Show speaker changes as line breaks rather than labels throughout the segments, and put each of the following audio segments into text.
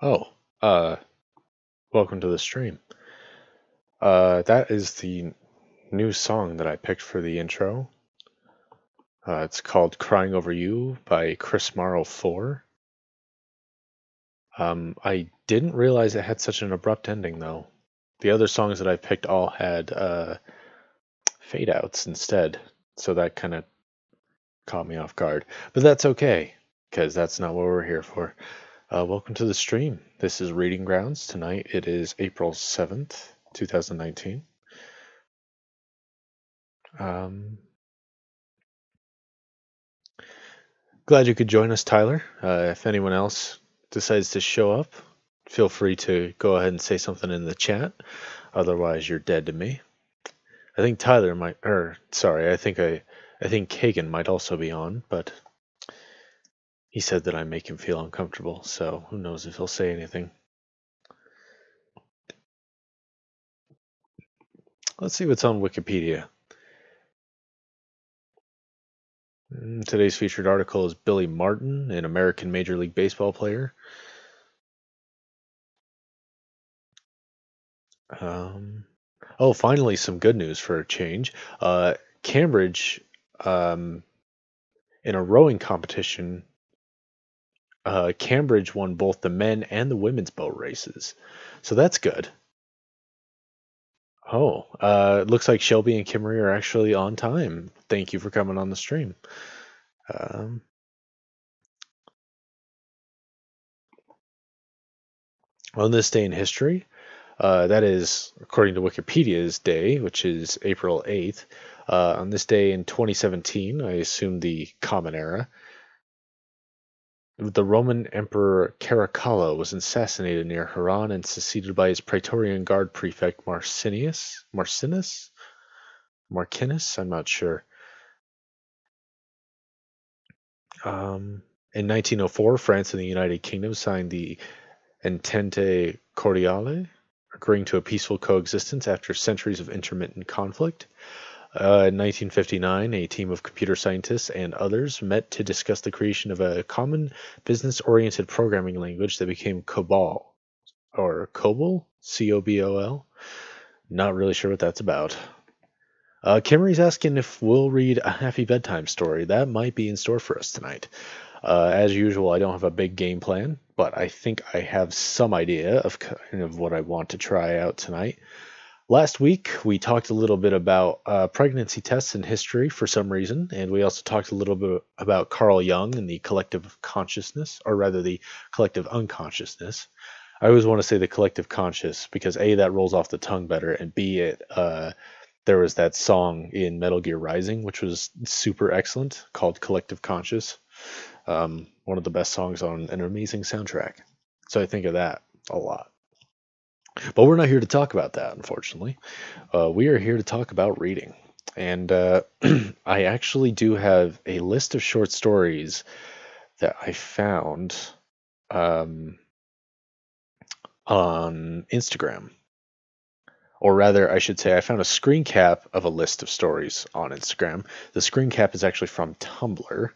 Oh, uh, welcome to the stream. That is the new song that I picked for the intro. It's called Crying Over You by Chris Morrow 4. I didn't realize it had such an abrupt ending, though. The other songs that I picked all had fade outs instead, so that kind of caught me off guard. But that's okay, because that's not what we're here for. Welcome to the stream. This is Reading Grounds. Tonight it is April 7th, 2019. Um, Glad you could join us, Tyler. If anyone else decides to show up, feel free to go ahead and say something in the chat. Otherwise, you're dead to me. I think Tyler might, or sorry, I think Kagan might also be on, but he said that I make him feel uncomfortable, so who knows if he'll say anything. Let's see what's on Wikipedia. Today's featured article is Billy Martin, an American Major League Baseball player. Oh, finally, some good news for a change. Cambridge, um, in a rowing competition, Cambridge won both the men and the women's boat races. So that's good. Oh, looks like Shelby and Kimmery are actually on time. Thank you for coming on the stream. Um, on this day in history, that is, according to Wikipedia's day, which is April 8th, on this day in 2017, I assume the Common Era, the Roman Emperor Caracalla was assassinated near Haran and succeeded by his Praetorian Guard prefect Marcinus? I'm not sure. In 1904, France and the United Kingdom signed the Entente Cordiale, agreeing to a peaceful coexistence after centuries of intermittent conflict. In 1959, a team of computer scientists and others met to discuss the creation of a common business-oriented programming language that became COBOL, or COBOL, COBOL. Not really sure what that's about. Kimmery's asking if we'll read a happy bedtime story. That might be in store for us tonight. As usual, I don't have a big game plan, but I think I have some idea of kind of what I want to try out tonight. Last week, we talked a little bit about pregnancy tests in history for some reason, and we also talked a little bit about Carl Jung and the collective consciousness, or rather the collective unconsciousness. I always want to say the collective conscious because A, that rolls off the tongue better, and B, there was that song in Metal Gear Rising, which was super excellent, called Collective Conscious. One of the best songs on an amazing soundtrack. So I think of that a lot. But we're not here to talk about that, unfortunately. We are here to talk about reading. And I actually do have a list of short stories that I found um, on Instagram. Or rather, I should say, I found a screen cap of a list of stories on Instagram. The screen cap is actually from Tumblr.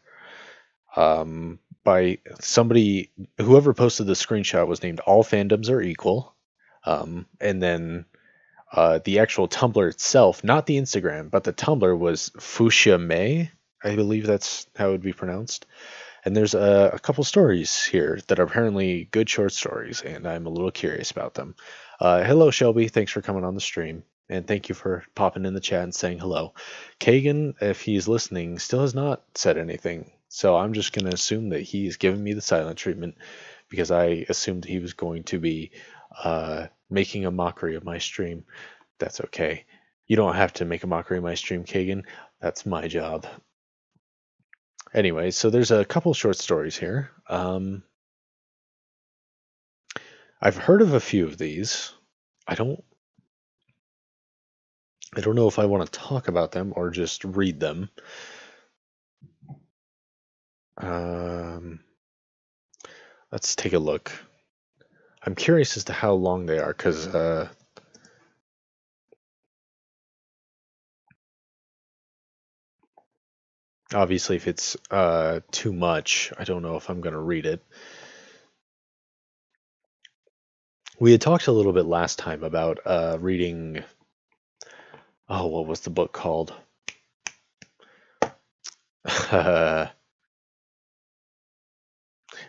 By somebody, whoever posted the screenshot was named All Fandoms Are Equal. And then the actual Tumblr itself, not the Instagram, but the Tumblr was Fuchsia May. I believe that's how it would be pronounced. And there's a couple stories here that are apparently good short stories, and I'm a little curious about them. Hello, Shelby. Thanks for coming on the stream. And thank you for popping in the chat and saying hello. Kagan, if he's listening, still has not said anything. So I'm just going to assume that he's given me the silent treatment because I assumed he was going to be making a mockery of my stream. That's okay. You don't have to make a mockery of my stream, Kagan. That's my job. Anyway, so there's a couple short stories here. I've heard of a few of these. I don't know if I want to talk about them or just read them. Let's take a look. I'm curious as to how long they are, because obviously if it's too much, I don't know if I'm going to read it. We had talked a little bit last time about reading. Oh, what was the book called?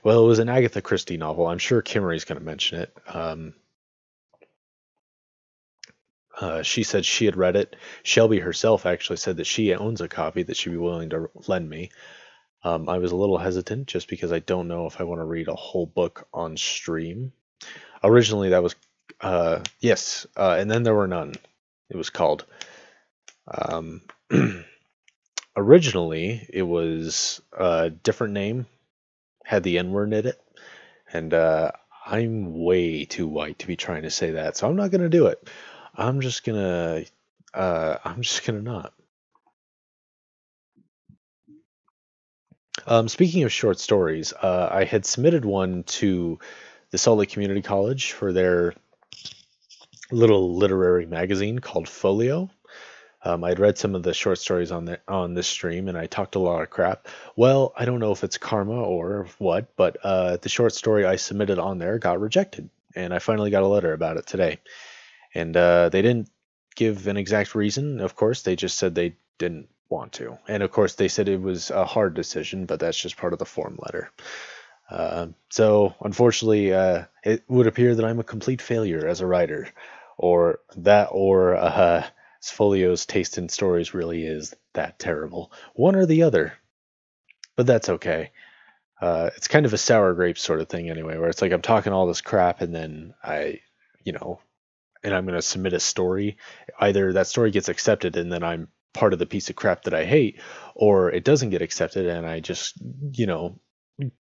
Well, it was an Agatha Christie novel. I'm sure Kimmery's going to mention it. She said she had read it. Shelby herself actually said that she owns a copy that she'd be willing to lend me. I was a little hesitant just because I don't know if I want to read a whole book on stream. Originally, that was yes, and then there were none. It was called. Um, Originally, it was a different name, had the N word in it, and I'm way too white to be trying to say that, so I'm not gonna do it. I'm just gonna, I'm just gonna not. Speaking of short stories, I had submitted one to the Salt Lake Community College for their little literary magazine called Folio. I'd read some of the short stories on this stream, and I talked a lot of crap. Well, I don't know if it's karma or what, but the short story I submitted on there got rejected, and I finally got a letter about it today. And they didn't give an exact reason. Of course, they just said they didn't want to, and of course they said it was a hard decision, but that's just part of the form letter. So unfortunately, it would appear that I'm a complete failure as a writer, or Folio's taste in stories really is that terrible. One or the other, but that's okay. It's kind of a sour grape sort of thing anyway, where it's like I'm talking all this crap and then you know, and I'm going to submit a story. Either that story gets accepted and then I'm part of the piece of crap that I hate, or it doesn't get accepted and I just, you know,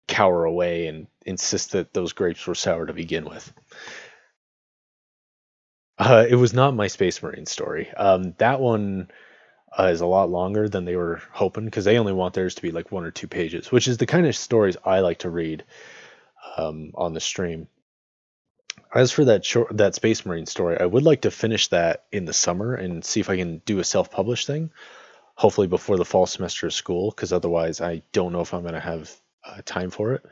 cower away and insist that those grapes were sour to begin with. It was not my Space Marine story. That one is a lot longer than they were hoping because they only want theirs to be like 1 or 2 pages, which is the kind of stories I like to read on the stream. As for that Space Marine story, I would like to finish that in the summer and see if I can do a self-published thing, hopefully before the fall semester of school, because otherwise I don't know if I'm going to have time for it.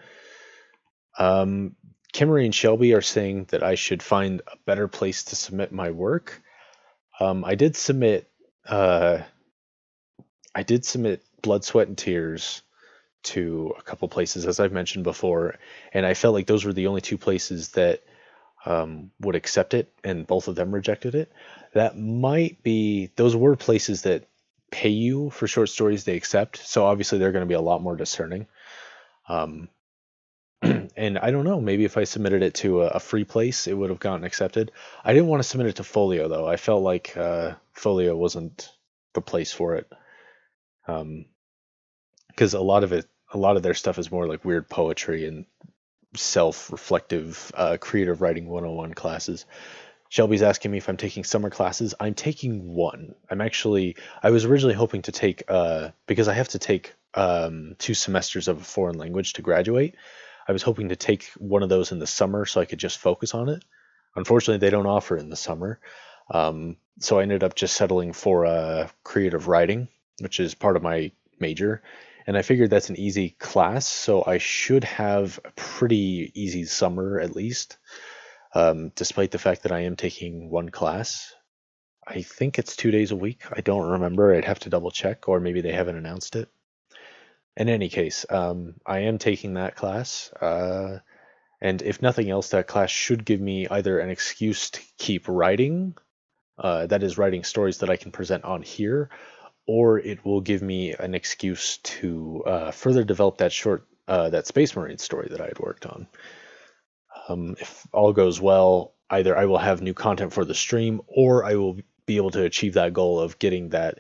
Kimmery and Shelby are saying that I should find a better place to submit my work. I did submit Blood, Sweat, and Tears to a couple places, as I've mentioned before, and I felt like those were the only two places that would accept it, and both of them rejected it. Those were places that pay you for short stories they accept, so obviously they're going to be a lot more discerning. Um, and I don't know, maybe if I submitted it to a free place, it would have gotten accepted. I didn't want to submit it to Folio though. I felt like Folio wasn't the place for it, because a lot of their stuff is more like weird poetry and self-reflective creative writing 101 classes. Shelby's asking me if I'm taking summer classes. I'm taking one. I was originally hoping to take, because I have to take 2 semesters of a foreign language to graduate. I was hoping to take one of those in the summer so I could just focus on it. Unfortunately, they don't offer in the summer. So I ended up just settling for creative writing, which is part of my major. And I figured that's an easy class, so I should have a pretty easy summer at least, despite the fact that I am taking one class. I think it's 2 days a week. I don't remember. I'd have to double check, or maybe they haven't announced it. In any case, I am taking that class, and if nothing else, that class should give me either an excuse to keep writing, that is, writing stories that I can present on here, or it will give me an excuse to further develop that Space Marine story that I had worked on. If all goes well, either I will have new content for the stream, or I will be able to achieve that goal of getting that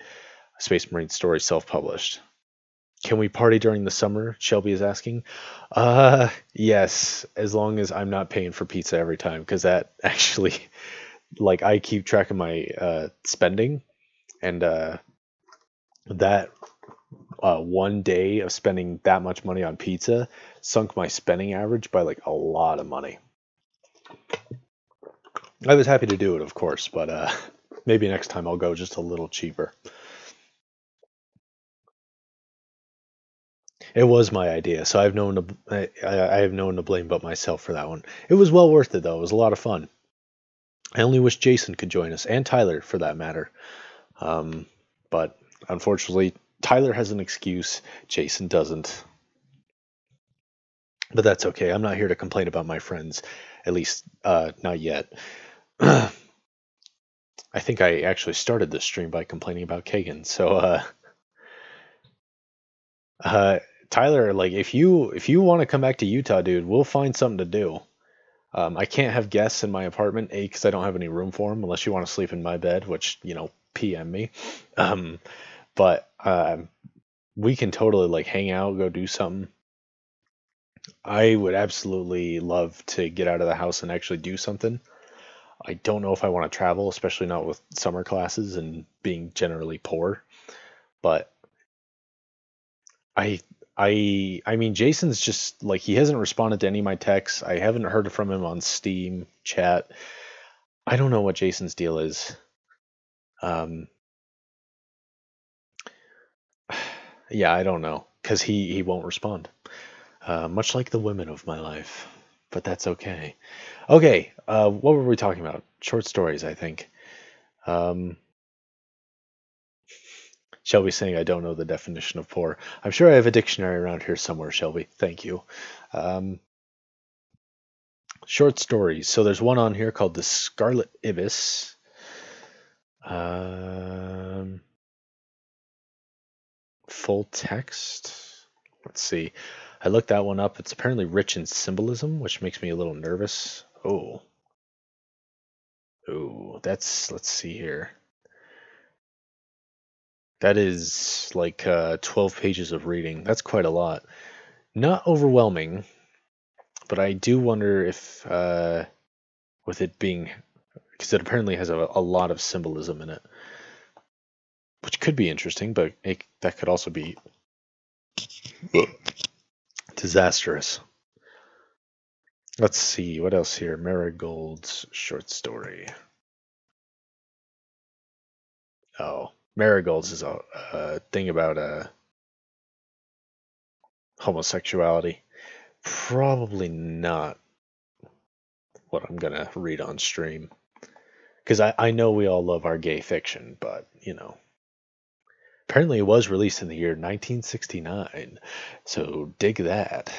Space Marine story self-published. Can we party during the summer? Shelby is asking. Yes, as long as I'm not paying for pizza every time, because that actually, like, I keep track of my spending, and that one day of spending that much money on pizza sunk my spending average by like a lot of money. I was happy to do it, of course, but maybe next time I'll go just a little cheaper. It was my idea, so I have no one to blame but myself for that one. It was well worth it though. It was a lot of fun. I only wish Jason could join us, and Tyler for that matter. Um, but unfortunately, Tyler has an excuse. Jason doesn't. But that's okay. I'm not here to complain about my friends, at least not yet. I think I actually started this stream by complaining about Kagan. So uh, Tyler, like if you want to come back to Utah, dude, we'll find something to do. I can't have guests in my apartment, A, because I don't have any room for them, unless you want to sleep in my bed, which, PM me. Um, but we can totally like hang out, go do something. I would absolutely love to get out of the house and actually do something. I don't know if I want to travel, especially not with summer classes and being generally poor. But I I mean Jason's just like he hasn't responded to any of my texts. I haven't heard from him on Steam chat. I don't know what Jason's deal is. Um yeah, I don't know cuz he won't respond. Much like the women of my life. But that's okay. Okay, what were we talking about? Short stories, I think. Um Shelby saying I don't know the definition of poor. I'm sure I have a dictionary around here somewhere, Shelby. Thank you. Um, Short stories. So there's one on here called The Scarlet Ibis. Um, Full text. Let's see. I looked that one up. It's apparently rich in symbolism, which makes me a little nervous. Oh. Oh, let's see here. That is like 12 pages of reading. That's quite a lot. Not overwhelming, but I do wonder if with it being because it apparently has a lot of symbolism in it, which could be interesting, but that could also be disastrous. Let's see what else here. Marigold's short story. Oh, Marigold's is a thing about homosexuality. Probably not what I'm gonna read on stream because I know we all love our gay fiction, but apparently it was released in the year 1969, so dig that.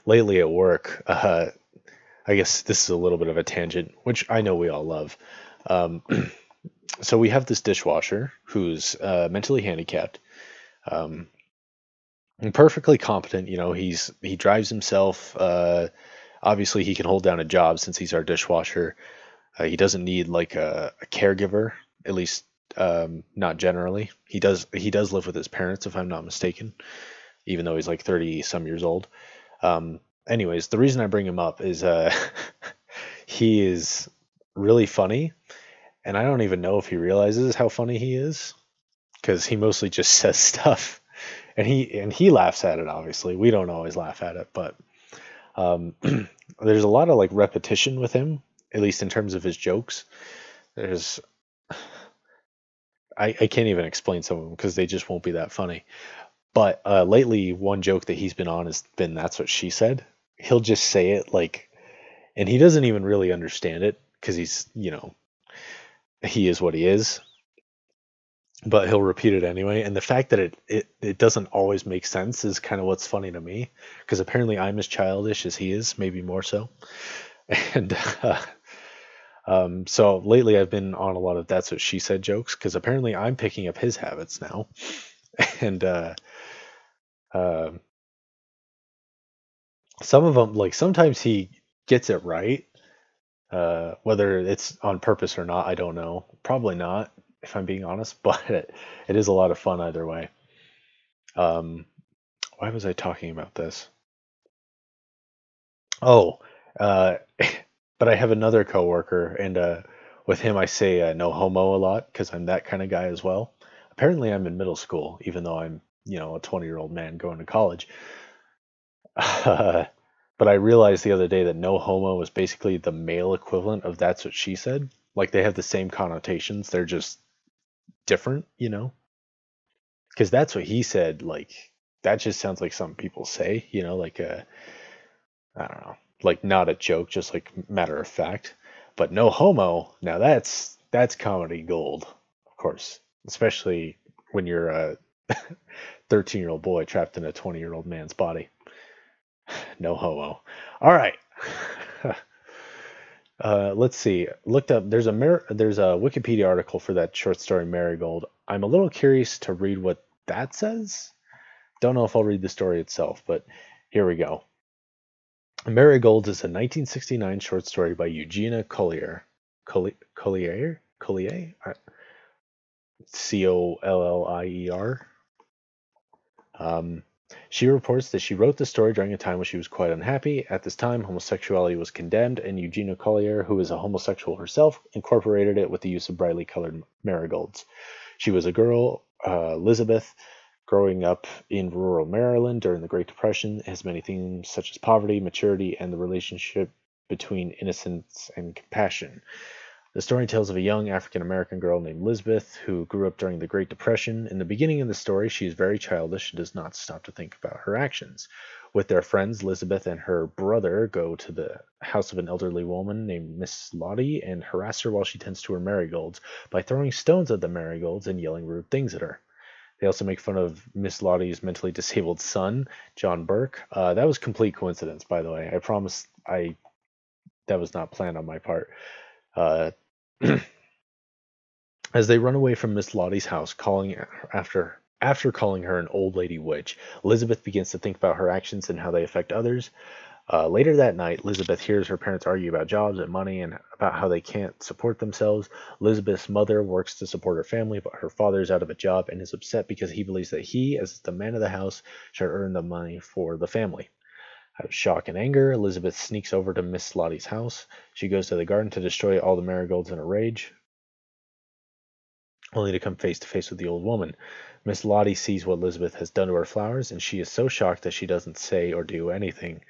Lately at work, I guess this is a little bit of a tangent, which I know we all love. Um, so we have this dishwasher who's mentally handicapped, um, and perfectly competent. He drives himself. Obviously, he can hold down a job since he's our dishwasher. He doesn't need like a caregiver, at least not generally. He does live with his parents, if I'm not mistaken, even though he's like 30 some years old. Anyways, the reason I bring him up is he is really funny, and I don't even know if he realizes how funny he is because he mostly just says stuff, and he laughs at it. Obviously, we don't always laugh at it, but um, there's a lot of like repetition with him, at least in terms of his jokes. There's I can't even explain some of them because they just won't be that funny. But lately, one joke that he's been on has been "That's what she said." He'll just say it like, and he doesn't even really understand it because he is what he is. But he'll repeat it anyway, and the fact that it doesn't always make sense is kind of what's funny to me because apparently I'm as childish as he is, maybe more so. And so lately I've been on a lot of "That's what she said" jokes because apparently I'm picking up his habits now, and uh, some of them like sometimes he gets it right. Whether it's on purpose or not, I don't know. Probably not, if I'm being honest, but it is a lot of fun either way. Um, why was I talking about this? Oh, uh, but I have another coworker, and with him I say no homo a lot because I'm that kind of guy as well. Apparently, I'm in middle school, even though I'm a 20-year-old man going to college. But I realized the other day that no homo is basically the male equivalent of "That's what she said." Like they have the same connotations, they're just different. because that's what he said. Like that just sounds like something people say, like a, I don't know, like not a joke, just like matter of fact. But no homo. Now that's comedy gold, of course, especially when you're a 13-year-old boy trapped in a 20-year-old man's body. No homo. All right. Let's see. Looked up. There's a Wikipedia article for that short story Marigold. I'm a little curious to read what that says. Don't know if I'll read the story itself, but here we go. Marigold is a 1969 short story by Eugenia Collier. Collier? Collier? Collier. She reports that she wrote the story during a time when she was quite unhappy. At this time, homosexuality was condemned, and Eugenia Collier, who is a homosexual herself, incorporated it with the use of brightly colored marigolds. She was a girl, Elizabeth, growing up in rural Maryland during the Great Depression. It has many themes such as poverty, maturity, and the relationship between innocence and compassion. The story tells of a young African American girl named Elizabeth who grew up during the Great Depression. In the beginning of the story, she is very childish and does not stop to think about her actions. With their friends, Elizabeth and her brother go to the house of an elderly woman named Miss Lottie and harass her while she tends to her marigolds by throwing stones at the marigolds and yelling rude things at her. They also make fun of Miss Lottie's mentally disabled son, John Burke. That was complete coincidence, by the way. I promise that was not planned on my part. As they run away from Miss Lottie's house, after calling her an old lady witch, Elizabeth begins to think about her actions and how they affect others. Later that night, Elizabeth hears her parents argue about jobs and money and about how they can't support themselves. Elizabeth's mother works to support her family, but her father is out of a job and is upset because he believes that he, as the man of the house, should earn the money for the family. Out of shock and anger, Elizabeth sneaks over to Miss Lottie's house. She goes to the garden to destroy all the marigolds in a rage, only to come face to face with the old woman. Miss Lottie sees what Elizabeth has done to her flowers, and she is so shocked that she doesn't say or do anything.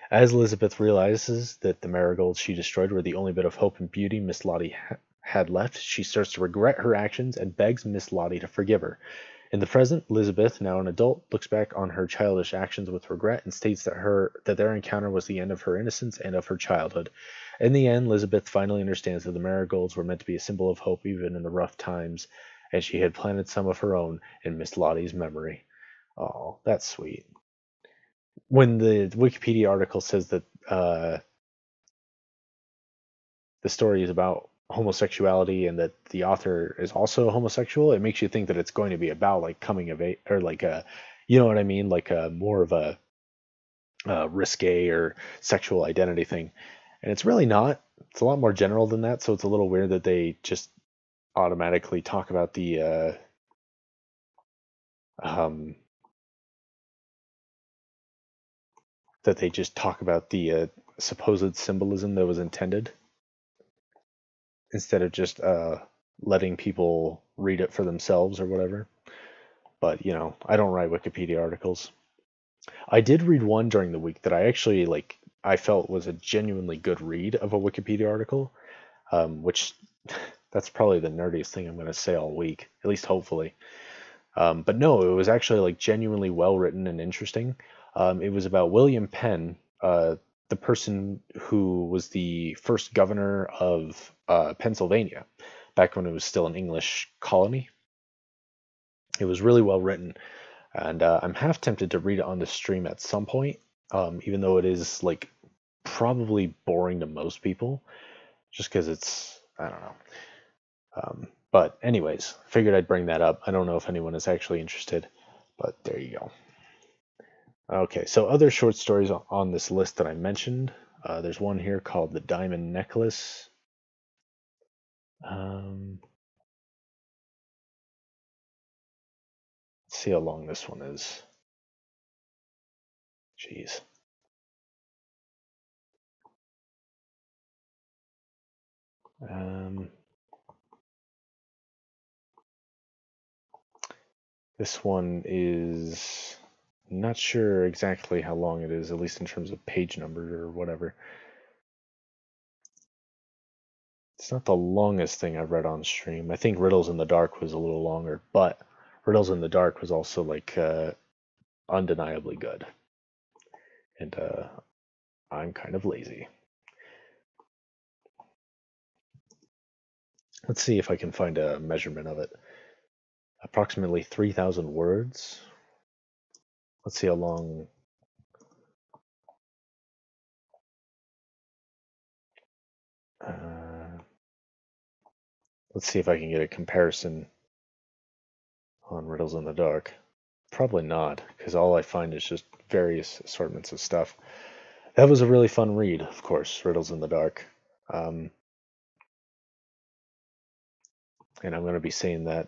As Elizabeth realizes that the marigolds she destroyed were the only bit of hope and beauty Miss Lottie had left, she starts to regret her actions and begs Miss Lottie to forgive her. In the present, Elizabeth, now an adult, looks back on her childish actions with regret and states that their encounter was the end of her innocence and of her childhood. In the end, Elizabeth finally understands that the marigolds were meant to be a symbol of hope even in the rough times, and she had planted some of her own in Miss Lottie's memory. Oh, that's sweet. When the Wikipedia article says that the story is about homosexuality and that the author is also homosexual, it makes you think that it's going to be about like coming of age or like a, you know what I mean, like a more of a risque or sexual identity thing, and it's really not. It's a lot more general than that. So it's a little weird that they just automatically talk about the supposed symbolism that was intended instead of just letting people read it for themselves or whatever. But I don't write Wikipedia articles. I did read one during the week that I actually I felt was a genuinely good read of a Wikipedia article, which that's probably the nerdiest thing I'm going to say all week, at least hopefully. But no, it was actually like genuinely well written and interesting. It was about William Penn, the person who was the first governor of Pennsylvania back when it was still an English colony. It was really well written, and I'm half tempted to read it on the stream at some point, even though it is like probably boring to most people, just because it's, I don't know. But anyways, figured I'd bring that up. I don't know if anyone is actually interested, but there you go. Okay, so other short stories on this list that I mentioned. There's one here called The Diamond Necklace. Let's see how long this one is. Jeez. This one is not sure exactly how long it is, at least in terms of page number or whatever. It's not the longest thing I've read on stream. I think Riddles in the Dark was a little longer, but Riddles in the Dark was also like undeniably good, and I'm kind of lazy. Let's see if I can find a measurement of it. Approximately 3,000 words. Let's see how long. Let's see if I can get a comparison on Riddles in the Dark. Probably not, because all I find is just various assortments of stuff. That was a really fun read, of course, Riddles in the Dark. And I'm going to be saying that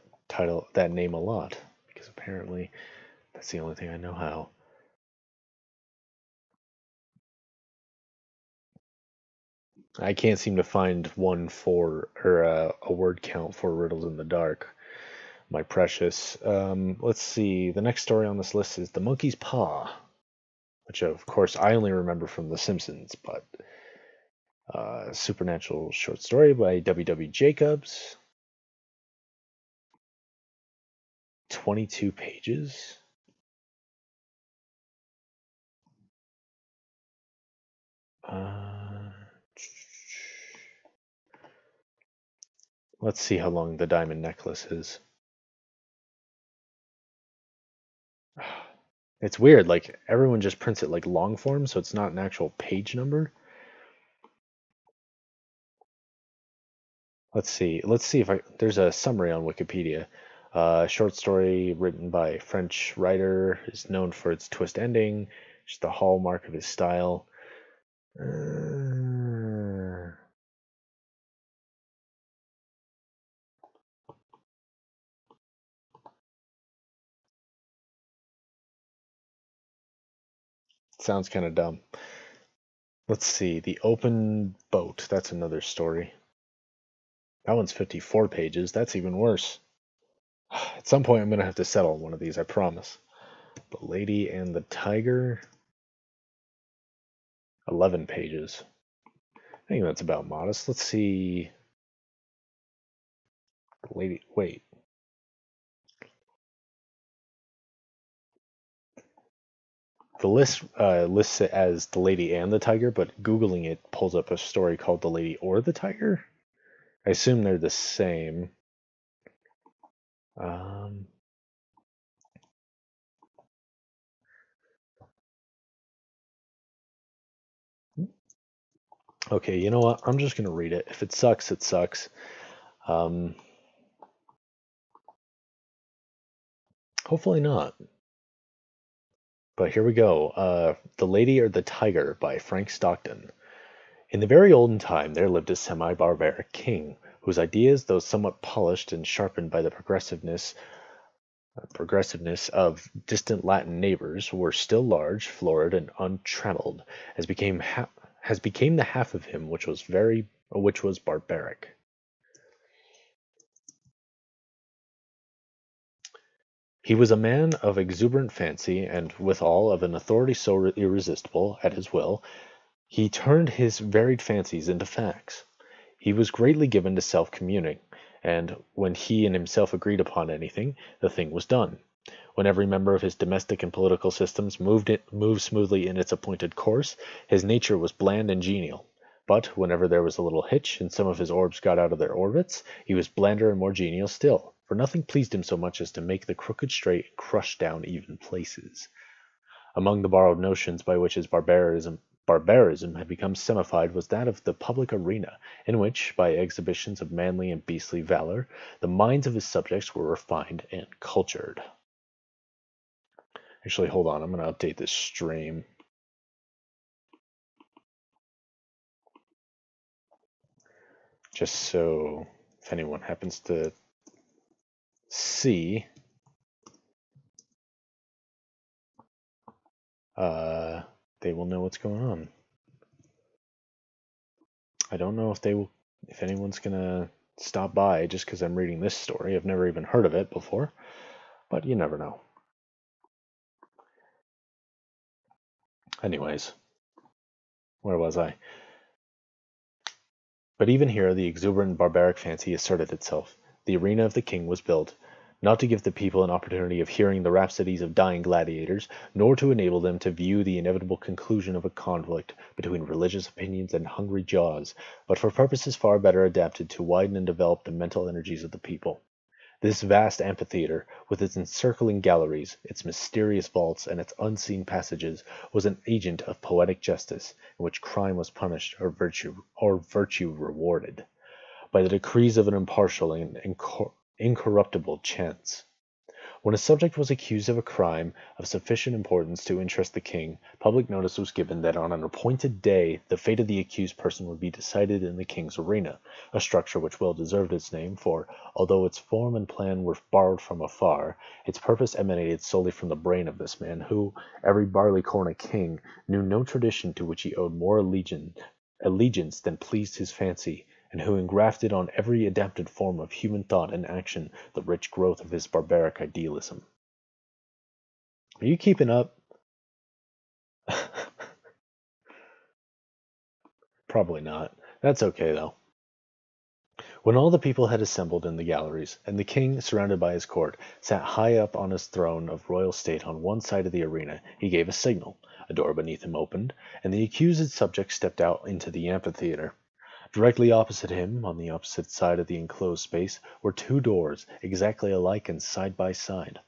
that name a lot, because apparently that's the only thing I know how. I can't seem to find one for, or a word count for Riddles in the Dark, my precious. Let's see. The next story on this list is The Monkey's Paw, which of course I only remember from The Simpsons, but supernatural short story by W. Jacobs. 22 pages. Let's see how long the diamond necklace is. It's weird, like everyone just prints it like long form, so it's not an actual page number. Let's see if there's a summary on Wikipedia. Short story written by a French writer, is known for its twist ending, just the hallmark of his style. Sounds kind of dumb. Let's see, The Open Boat. That's another story. That one's 54 pages. That's even worse. At some point, I'm going to have to settle one of these, I promise. The Lady and the Tiger. 11 pages. I think that's about modest. Let's see. Lady. Wait. The list lists it as The Lady and the Tiger, but Googling it pulls up a story called The Lady or the Tiger. I assume they're the same. Okay, you know what? I'm just going to read it. If it sucks, it sucks. Hopefully not. But here we go. The Lady or the Tiger by Frank Stockton. In the very olden time, there lived a semi-barbaric king, whose ideas, though somewhat polished and sharpened by the progressiveness of distant Latin neighbors, were still large, florid, and untrammeled, as became the half of him which was barbaric. He was a man of exuberant fancy, and withal of an authority so irresistible at his will, he turned his varied fancies into facts. He was greatly given to self-communing, and when he and himself agreed upon anything, the thing was done. When every member of his domestic and political systems moved smoothly in its appointed course, his nature was bland and genial. But whenever there was a little hitch, and some of his orbs got out of their orbits, he was blander and more genial still, for nothing pleased him so much as to make the crooked straight and crush down even places. Among the borrowed notions by which his barbarism had become semified was that of the public arena, in which, by exhibitions of manly and beastly valor, the minds of his subjects were refined and cultured. Actually, hold on, I'm going to update this stream. Just so if anyone happens to see, they will know what's going on. I don't know if anyone's gonna stop by just because I'm reading this story. I've never even heard of it before, but you never know. Anyways, where was I? But even here, the exuberant barbaric fancy asserted itself. The arena of the king was built. not to give the people an opportunity of hearing the rhapsodies of dying gladiators, nor to enable them to view the inevitable conclusion of a conflict between religious opinions and hungry jaws, but for purposes far better adapted to widen and develop the mental energies of the people. This vast amphitheatre, with its encircling galleries, its mysterious vaults, and its unseen passages, was an agent of poetic justice, in which crime was punished or virtue rewarded, by the decrees of an impartial and incorruptible chance. When a subject was accused of a crime of sufficient importance to interest the king, public notice was given that on an appointed day the fate of the accused person would be decided in the king's arena, a structure which well deserved its name, for, although its form and plan were borrowed from afar, its purpose emanated solely from the brain of this man, who, every barleycorn a king, knew no tradition to which he owed more allegiance than pleased his fancy, and who engrafted on every adapted form of human thought and action the rich growth of his barbaric idealism. Are you keeping up? Probably not. That's okay, though. When all the people had assembled in the galleries, and the king, surrounded by his court, sat high up on his throne of royal state on one side of the arena, he gave a signal. A door beneath him opened, and the accused subject stepped out into the amphitheatre. Directly opposite him, on the opposite side of the enclosed space, were two doors, exactly alike and side by side.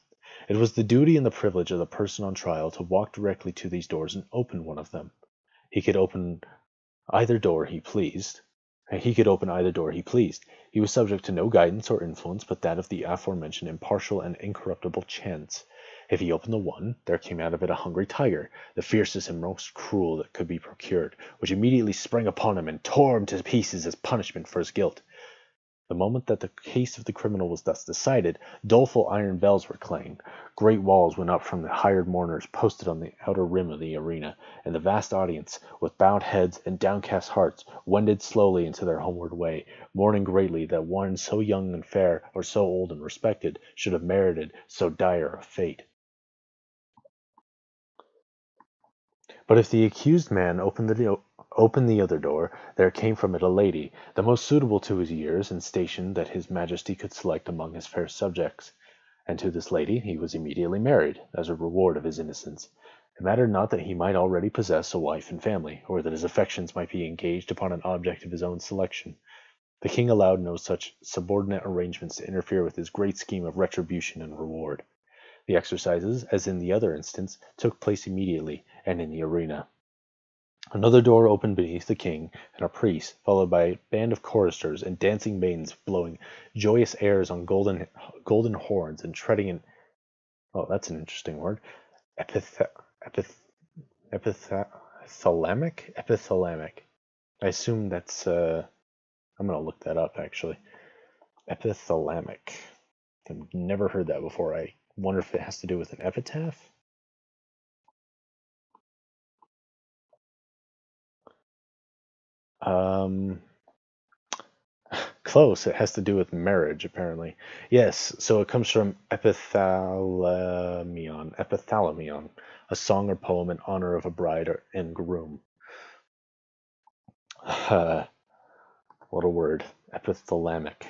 It was the duty and the privilege of the person on trial to walk directly to these doors and open one of them. He could open either door he pleased. He could open either door he pleased. He was subject to no guidance or influence but that of the aforementioned impartial and incorruptible chance. If he opened the one, there came out of it a hungry tiger, the fiercest and most cruel that could be procured, which immediately sprang upon him and tore him to pieces as punishment for his guilt. The moment that the case of the criminal was thus decided, doleful iron bells were clanged, great walls went up from the hired mourners posted on the outer rim of the arena, and the vast audience, with bowed heads and downcast hearts, wended slowly into their homeward way, mourning greatly that one so young and fair, or so old and respected, should have merited so dire a fate. But if the accused man opened the other door, there came from it a lady, the most suitable to his years and station that his majesty could select among his fair subjects. And to this lady he was immediately married, as a reward of his innocence. It mattered not that he might already possess a wife and family, or that his affections might be engaged upon an object of his own selection. The king allowed no such subordinate arrangements to interfere with his great scheme of retribution and reward. The exercises, as in the other instance, took place immediately, and in the arena. Another door opened beneath the king, and a priest, followed by a band of choristers and dancing maidens blowing joyous airs on golden horns and treading in, oh, that's an interesting word, epithalamic. I assume that's, I'm going to look that up, actually. Epithalamic. I've never heard that before. I wonder if it has to do with an epitaph? Close. It has to do with marriage, apparently. Yes, so it comes from epithalamion, a song or poem in honor of a bride and groom. What a word. Epithalamic.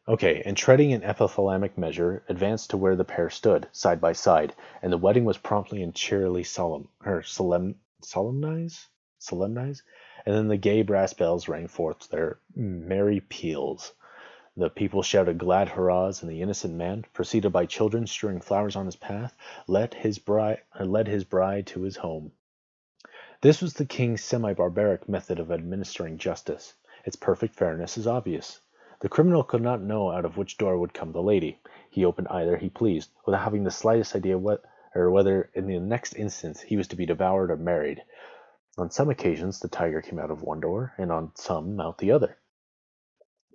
Okay, and treading in epithalamic measure, advanced to where the pair stood, side by side, and the wedding was promptly and cheerily solemnized, and then the gay brass bells rang forth their merry peals. The people shouted glad hurrahs, and the innocent man, preceded by children strewing flowers on his path, led his bride to his home. This was the king's semi-barbaric method of administering justice. Its perfect fairness is obvious. The criminal could not know out of which door would come the lady. He opened either he pleased, without having the slightest idea whether in the next instance he was to be devoured or married. On some occasions the tiger came out of one door, and on some out the other.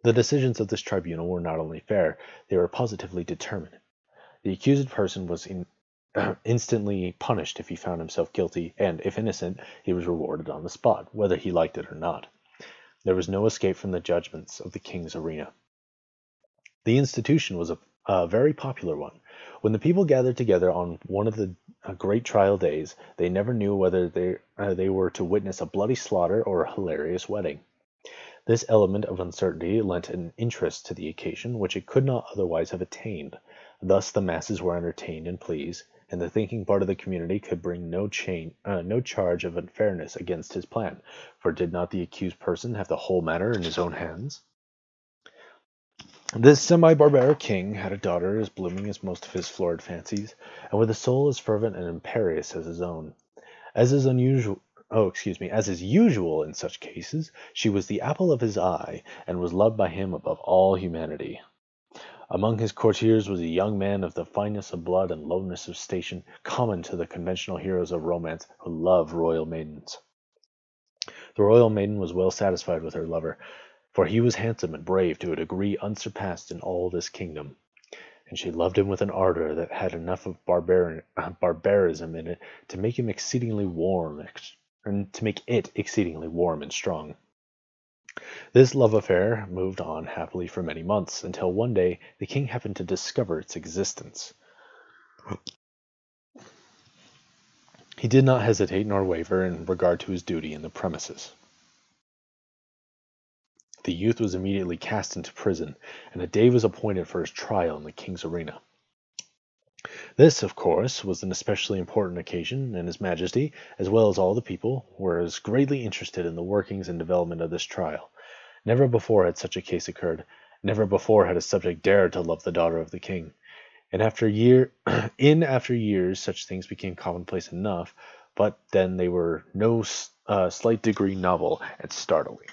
The decisions of this tribunal were not only fair, they were positively determinate. The accused person was instantly punished if he found himself guilty, and, if innocent, he was rewarded on the spot, whether he liked it or not. There was no escape from the judgments of the king's arena. The institution was a very popular one. When the people gathered together on one of the great trial days, they never knew whether they were to witness a bloody slaughter or a hilarious wedding. This element of uncertainty lent an interest to the occasion which it could not otherwise have attained. Thus the masses were entertained and pleased, and the thinking part of the community could bring no charge of unfairness against his plan, for did not the accused person have the whole matter in his own hands? This semi-barbaric king had a daughter as blooming as most of his florid fancies, and with a soul as fervent and imperious as his own. As is usual in such cases, she was the apple of his eye, and was loved by him above all humanity. Among his courtiers was a young man of the fineness of blood and lowness of station common to the conventional heroes of romance who love royal maidens. The royal maiden was well satisfied with her lover, for he was handsome and brave to a degree unsurpassed in all this kingdom, and she loved him with an ardor that had enough of barbarism in it to make him exceedingly warm, and to make it exceedingly warm and strong. This love affair moved on happily for many months, until one day the king happened to discover its existence. He did not hesitate nor waver in regard to his duty in the premises. The youth was immediately cast into prison, and a day was appointed for his trial in the king's arena. This, of course, was an especially important occasion, and His Majesty, as well as all the people, were as greatly interested in the workings and development of this trial. Never before had such a case occurred. Never before had a subject dared to love the daughter of the king. And after years, such things became commonplace enough, but then they were no slight degree novel and startling.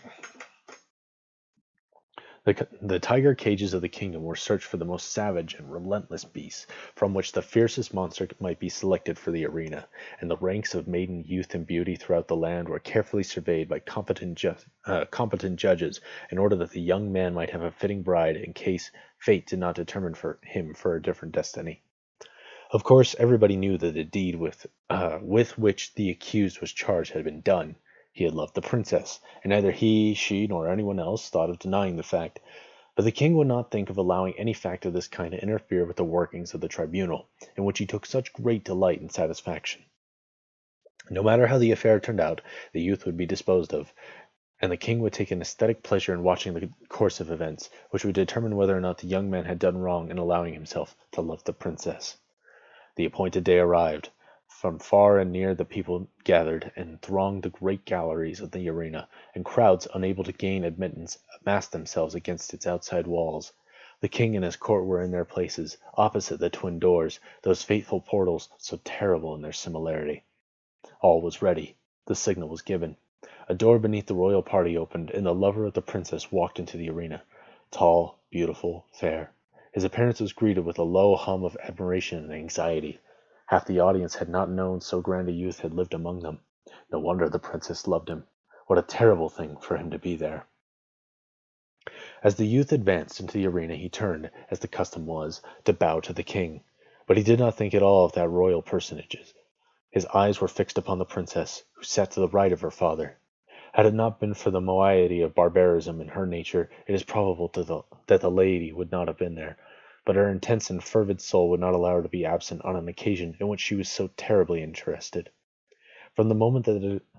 The tiger cages of the kingdom were searched for the most savage and relentless beasts, from which the fiercest monster might be selected for the arena, and the ranks of maiden youth and beauty throughout the land were carefully surveyed by competent judges, in order that the young man might have a fitting bride in case fate did not determine for him for a different destiny. Of course, everybody knew that the deed with which the accused was charged had been done. He had loved the princess, and neither he, she, nor anyone else thought of denying the fact. But the king would not think of allowing any fact of this kind to interfere with the workings of the tribunal, in which he took such great delight and satisfaction. No matter how the affair turned out, the youth would be disposed of, and the king would take an aesthetic pleasure in watching the course of events, which would determine whether or not the young man had done wrong in allowing himself to love the princess. The appointed day arrived. From far and near the people gathered and thronged the great galleries of the arena, and crowds, unable to gain admittance, massed themselves against its outside walls. The king and his court were in their places, opposite the twin doors, those fateful portals so terrible in their similarity. All was ready. The signal was given. A door beneath the royal party opened, and the lover of the princess walked into the arena. Tall, beautiful, fair. His appearance was greeted with a low hum of admiration and anxiety. Half the audience had not known so grand a youth had lived among them. No wonder the princess loved him. What a terrible thing for him to be there. As the youth advanced into the arena, he turned, as the custom was, to bow to the king. But he did not think at all of that royal personage. His eyes were fixed upon the princess, who sat to the right of her father. Had it not been for the moiety of barbarism in her nature, it is probable that the lady would not have been there. But her intense and fervid soul would not allow her to be absent on an occasion in which she was so terribly interested. From the moment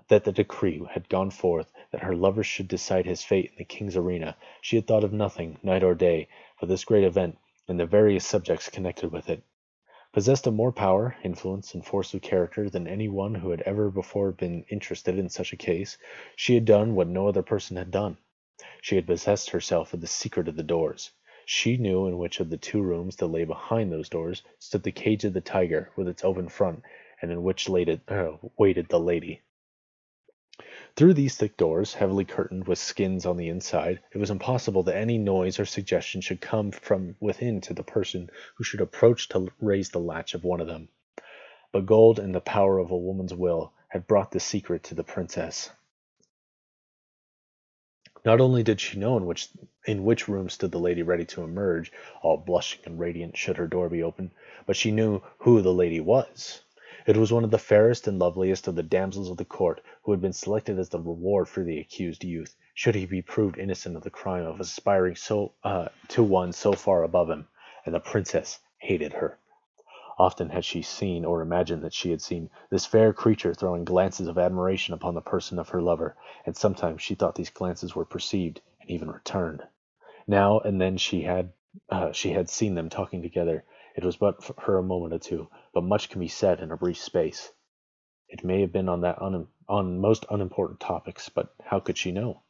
that the decree had gone forth that her lover should decide his fate in the king's arena, she had thought of nothing, night or day, but this great event and the various subjects connected with it. Possessed of more power, influence, and force of character than any one who had ever before been interested in such a case, she had done what no other person had done. She had possessed herself of the secret of the doors. She knew in which of the two rooms that lay behind those doors stood the cage of the tiger with its open front, and in which waited the lady. Through these thick doors, heavily curtained with skins on the inside, it was impossible that any noise or suggestion should come from within to the person who should approach to raise the latch of one of them. But gold and the power of a woman's will had brought the secret to the princess. Not only did she know in which room stood the lady ready to emerge, all blushing and radiant should her door be opened, but she knew who the lady was. It was one of the fairest and loveliest of the damsels of the court, who had been selected as the reward for the accused youth, should he be proved innocent of the crime of aspiring to one so far above him, and the princess hated her. Often had she seen, or imagined that she had seen, this fair creature throwing glances of admiration upon the person of her lover, and sometimes she thought these glances were perceived, and even returned. Now and then she had seen them talking together. It was but for her a moment or two, but much can be said in a brief space. It may have been on most unimportant topics, but how could she know?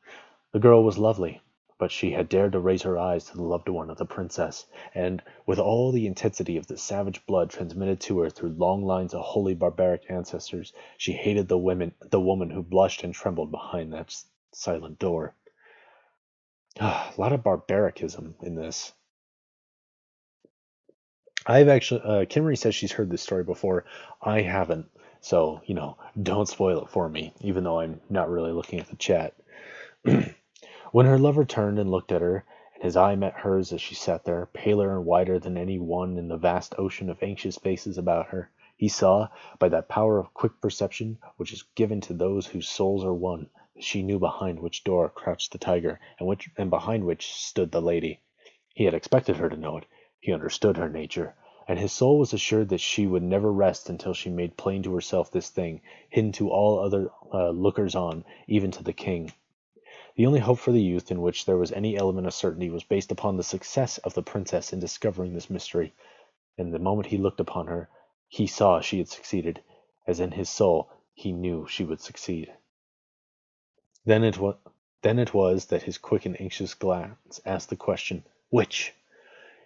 The girl was lovely, but she had dared to raise her eyes to the loved one of the princess, and, with all the intensity of the savage blood transmitted to her through long lines of holy barbaric ancestors, she hated the woman who blushed and trembled behind that silent door. A lot of barbaricism in this. I've actually, Kimmery says she's heard this story before. I haven't, so, don't spoil it for me, even though I'm not really looking at the chat. When her lover turned and looked at her, and his eye met hers as she sat there, paler and whiter than any one in the vast ocean of anxious faces about her, he saw, by that power of quick perception which is given to those whose souls are one, that she knew behind which door crouched the tiger, and behind which stood the lady. He had expected her to know it. He understood her nature, and his soul was assured that she would never rest until she made plain to herself this thing, hidden to all other lookers on, even to the king. The only hope for the youth in which there was any element of certainty was based upon the success of the princess in discovering this mystery, and the moment he looked upon her, he saw she had succeeded, as in his soul he knew she would succeed. Then it was that his quick and anxious glance asked the question, "Which?"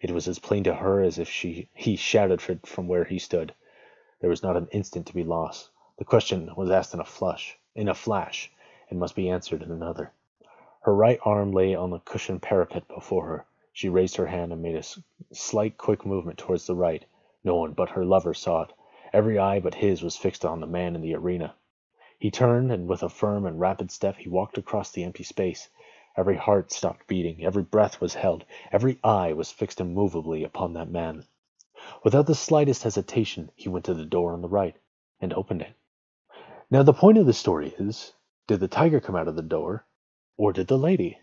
It was as plain to her as if he shouted from where he stood. There was not an instant to be lost. The question was asked in a flash, and must be answered in another. Her right arm lay on the cushioned parapet before her. She raised her hand and made a slight quick movement towards the right. No one but her lover saw it. Every eye but his was fixed on the man in the arena. He turned, and with a firm and rapid step he walked across the empty space. Every heart stopped beating, every breath was held, every eye was fixed immovably upon that man. Without the slightest hesitation, he went to the door on the right, and opened it. Now the point of the story is, did the tiger come out of the door, or did the lady?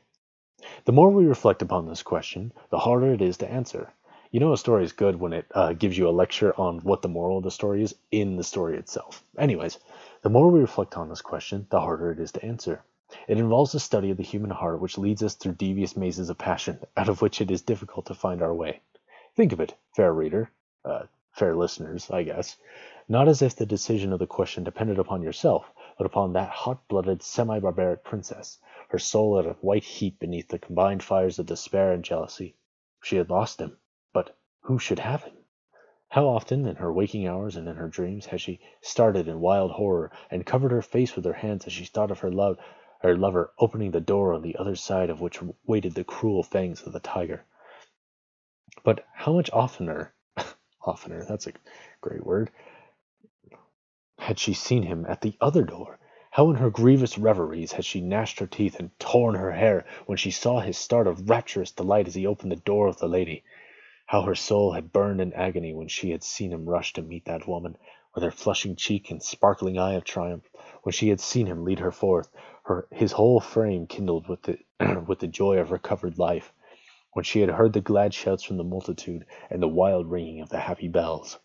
The more we reflect upon this question, the harder it is to answer. A story is good when it gives you a lecture on what the moral of the story is in the story itself. Anyways, the more we reflect on this question, the harder it is to answer. It involves the study of the human heart, which leads us through devious mazes of passion, out of which it is difficult to find our way. Think of it, fair reader, fair listeners, I guess, not as if the decision of the question depended upon yourself, but upon that hot-blooded, semi-barbaric princess, her soul at a white heat beneath the combined fires of despair and jealousy. She had lost him, but who should have him? How often, in her waking hours and in her dreams, had she started in wild horror, and covered her face with her hands as she thought of her lover opening the door on the other side of which waited the cruel fangs of the tiger. But how much oftener, that's a great word, had she seen him at the other door? How in her grievous reveries had she gnashed her teeth and torn her hair when she saw his start of rapturous delight as he opened the door of the lady? How her soul had burned in agony when she had seen him rush to meet that woman, with her flushing cheek and sparkling eye of triumph, when she had seen him lead her forth, his whole frame kindled with the with the joy of recovered life, when she had heard the glad shouts from the multitude and the wild ringing of the happy bells,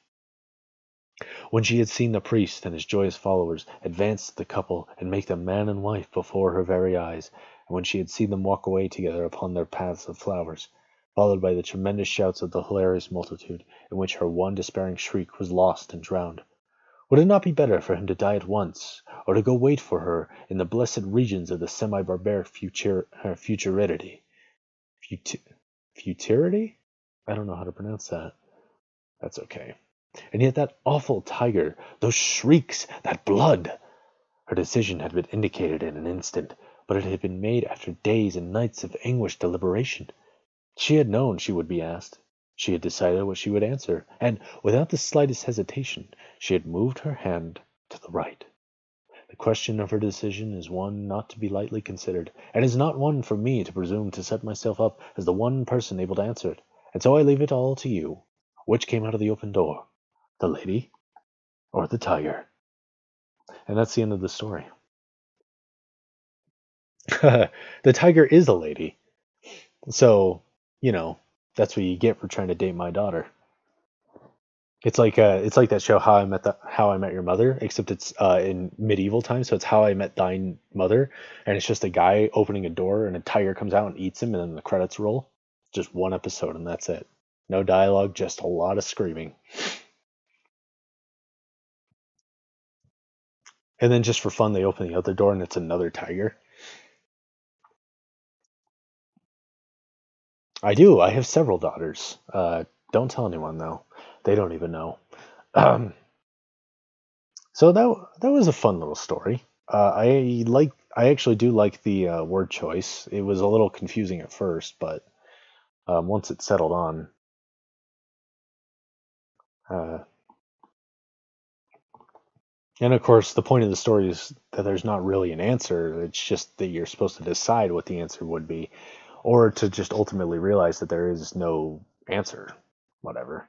when she had seen the priest and his joyous followers advance the couple and make them man and wife before her very eyes, and when she had seen them walk away together upon their paths of flowers, followed by the tremendous shouts of the hilarious multitude, in which her one despairing shriek was lost and drowned. Would it not be better for him to die at once, or to go wait for her in the blessed regions of the semi-barbaric futurity? Futurity? I don't know how to pronounce that. That's okay. And yet that awful tiger, those shrieks, that blood! Her decision had been indicated in an instant, but it had been made after days and nights of anguished deliberation. She had known she would be asked. She had decided what she would answer, and, without the slightest hesitation, she had moved her hand to the right. The question of her decision is one not to be lightly considered, and is not one for me to presume to set myself up as the one person able to answer it, and so I leave it all to you. Which came out of the open door, the lady or the tiger? And that's the end of the story. The tiger is a lady, so, that's what you get for trying to date my daughter. It's like that show How I Met Your Mother, except it's in medieval times. So it's How I Met Thine Mother, and it's just a guy opening a door and a tiger comes out and eats him, and then the credits roll. Just one episode and that's it. No dialogue, just a lot of screaming. And then just for fun, they open the other door and it's another tiger. I do. I have several daughters. Don't tell anyone though. They don't even know. Um, so that was a fun little story. I actually do like the word choice. It was a little confusing at first, but once it settled on, uh, and of course the point of the story is that there's not really an answer. It's just that you're supposed to decide what the answer would be, or to just ultimately realize that there is no answer, whatever.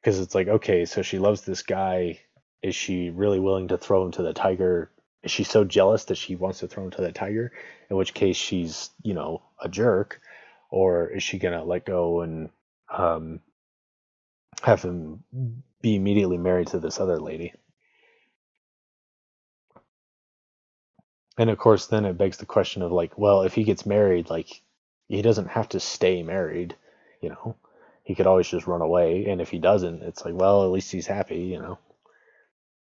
Because it's like, okay, so she loves this guy. Is she really willing to throw him to the tiger? Is she so jealous that she wants to throw him to the tiger? In which case she's, a jerk. Or is she gonna let go and um, have him be immediately married to this other lady? And of course, then it begs the question of like, well, if he gets married, like, he doesn't have to stay married, you know. He could always just run away, and if he doesn't, it's like, well, at least he's happy.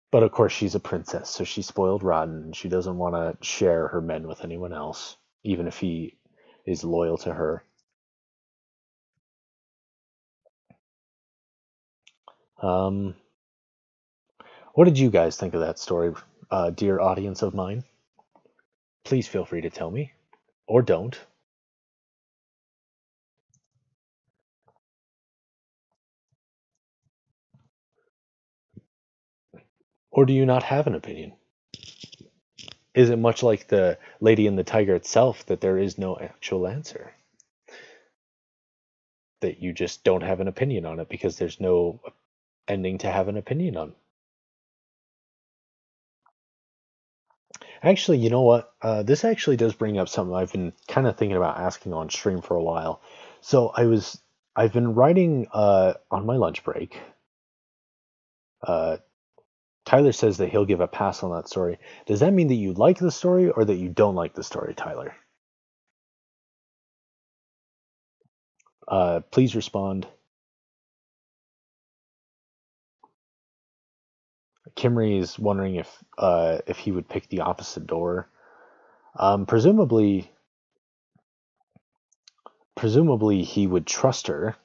But of course, she's a princess, so she's spoiled rotten, and she doesn't want to share her men with anyone else, even if he is loyal to her. Um, what did you guys think of that story, dear audience of mine? Please feel free to tell me, or don't. Or do you not have an opinion? Is it much like the Lady and the Tiger itself that there is no actual answer? That you just don't have an opinion on it because there's no ending to have an opinion on? Actually, you know what? This actually does bring up something I've been kind of thinking about asking on stream for a while. So I've been writing on my lunch break. Uh, Tyler says that he'll give a pass on that story. Does that mean that you like the story or that you don't like the story, Tyler? Please respond. Kimry is wondering if he would pick the opposite door. Presumably he would trust her,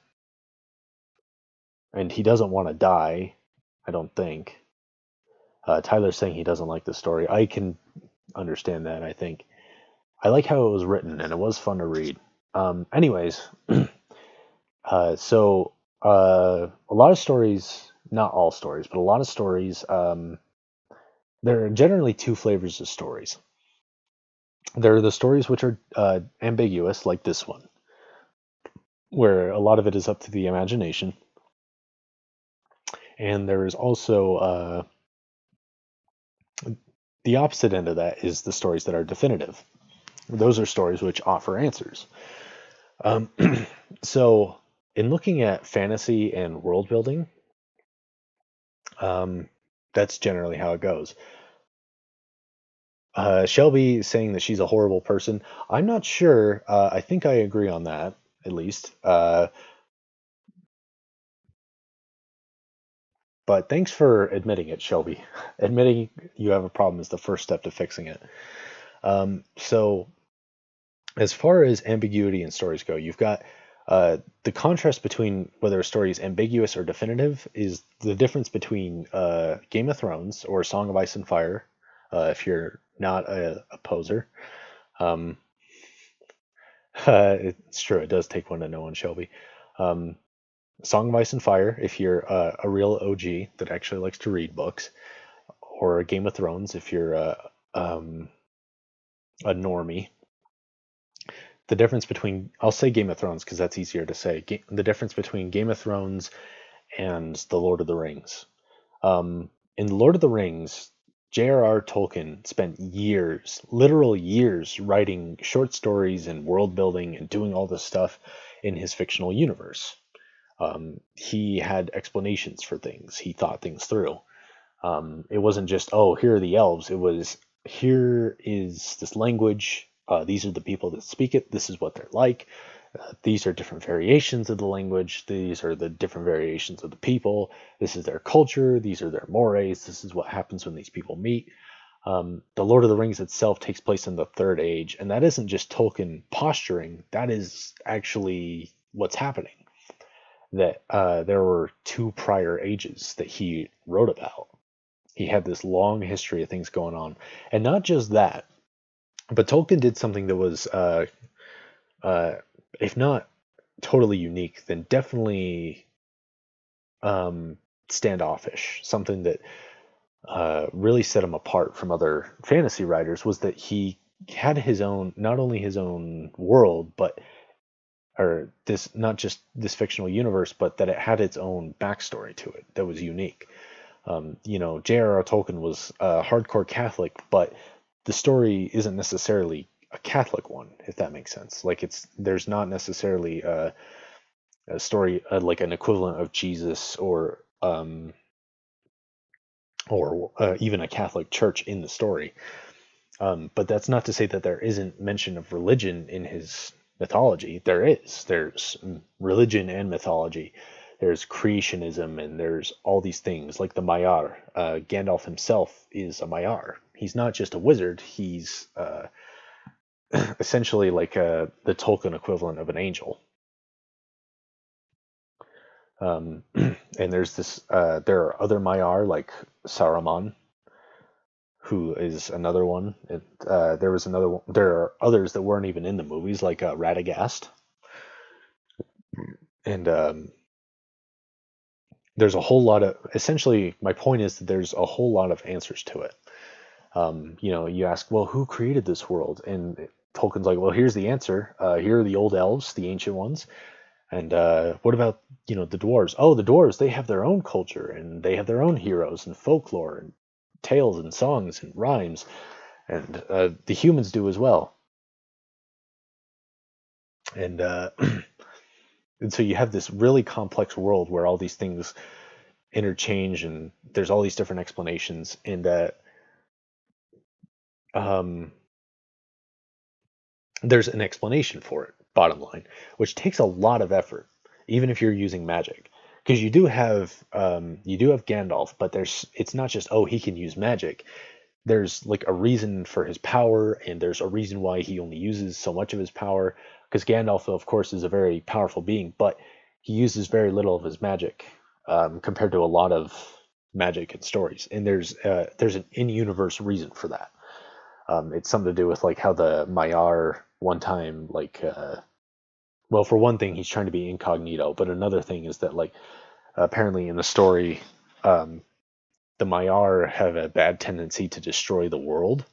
and he doesn't want to die. I don't think. Tyler's saying he doesn't like the story. I can understand that. I think I like how it was written, and it was fun to read. Anyways, a lot of stories, not all stories, but a lot of stories. There are generally two flavors of stories. There are the stories which are ambiguous, like this one, where a lot of it is up to the imagination. And there is also the opposite end of that is the stories that are definitive. Those are stories which offer answers. Um, so, in looking at fantasy and world building, that's generally how it goes. Shelby saying that she's a horrible person. I'm not sure. I think I agree on that, at least. But thanks for admitting it, Shelby. Admitting you have a problem is the first step to fixing it. So, as far as ambiguity in stories go, you've got the contrast between whether a story is ambiguous or definitive is the difference between Game of Thrones or Song of Ice and Fire, if you're not a poser. Um, it's true, it does take one to know one, Shelby. Um, Song of Ice and Fire, if you're a real OG that actually likes to read books, or Game of Thrones, if you're a normie. The difference between, I'll say Game of Thrones because that's easier to say. The difference between Game of Thrones and The Lord of the Rings. In The Lord of the Rings, J.R.R. Tolkien spent years, literal years, writing short stories and world building and doing all this stuff in his fictional universe. He had explanations for things. He thought things through. It wasn't just, oh, here are the elves. It was, here is this language. These are the people that speak it. This is what they're like. These are different variations of the language. These are the different variations of the people. This is their culture. These are their mores. This is what happens when these people meet. The Lord of the Rings itself takes place in the Third Age, and that isn't just Tolkien posturing. That is actually what's happening. That there were two prior ages that he wrote about. He had this long history of things going on, and not just that, but Tolkien did something that was, uh, if not totally unique, then definitely standoffish. Something that really set him apart from other fantasy writers was that he had his own, not only his own world, but or this, not just this fictional universe, but that it had its own backstory to it that was unique. J.R.R. Tolkien was a hardcore Catholic, but the story isn't necessarily a Catholic one, if that makes sense. Like there's not necessarily a story like an equivalent of Jesus or even a Catholic church in the story. But that's not to say that there isn't mention of religion in his mythology. There is. There's religion and mythology. There's creationism, and there's all these things like the Maiar. Gandalf himself is a Maiar. He's not just a wizard. He's essentially like the Tolkien equivalent of an angel. And there's this. There are other Maiar like Saruman, who is another one. There was another one. There are others that weren't even in the movies, like Radagast. And there's a whole lot of. Essentially, my point is that there's a whole lot of answers to it. You ask, well, who created this world? And Tolkien's like, well, here's the answer. Here are the old elves, the ancient ones. And what about, the dwarves? Oh, the dwarves, they have their own culture, and they have their own heroes and folklore and tales and songs and rhymes, and the humans do as well. And and so you have this really complex world where all these things interchange, and there's all these different explanations, and there's an explanation for it, bottom line, which takes a lot of effort, even if you're using magic. Because you do have Gandalf, but it's not just, oh, he can use magic. There's like a reason for his power, and there's a reason why he only uses so much of his power. Because Gandalf, of course, is a very powerful being, but he uses very little of his magic compared to a lot of magic in stories. And there's an in-universe reason for that. It's something to do with like how the Maiar one time, like, well, for one thing, he's trying to be incognito, but another thing is that like apparently in the story, the Maiar have a bad tendency to destroy the world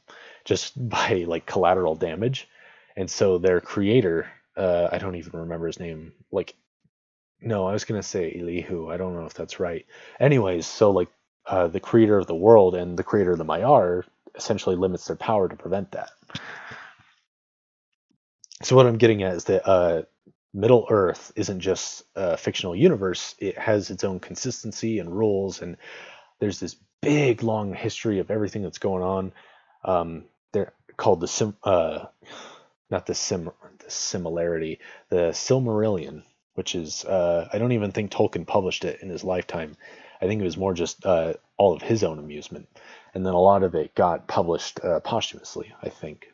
just by like collateral damage, and so their creator, I don't even remember his name. Like, no, I was gonna say Elihu. I don't know if that's right. Anyways, so like the creator of the world and the creator of the Maiar essentially limits their power to prevent that. So what I'm getting at is that Middle Earth isn't just a fictional universe. It has its own consistency and rules, and there's this big, long history of everything that's going on. They're called not the similarity, the Silmarillion, which is, I don't even think Tolkien published it in his lifetime. I think it was more just all of his own amusement. And then a lot of it got published posthumously, I think.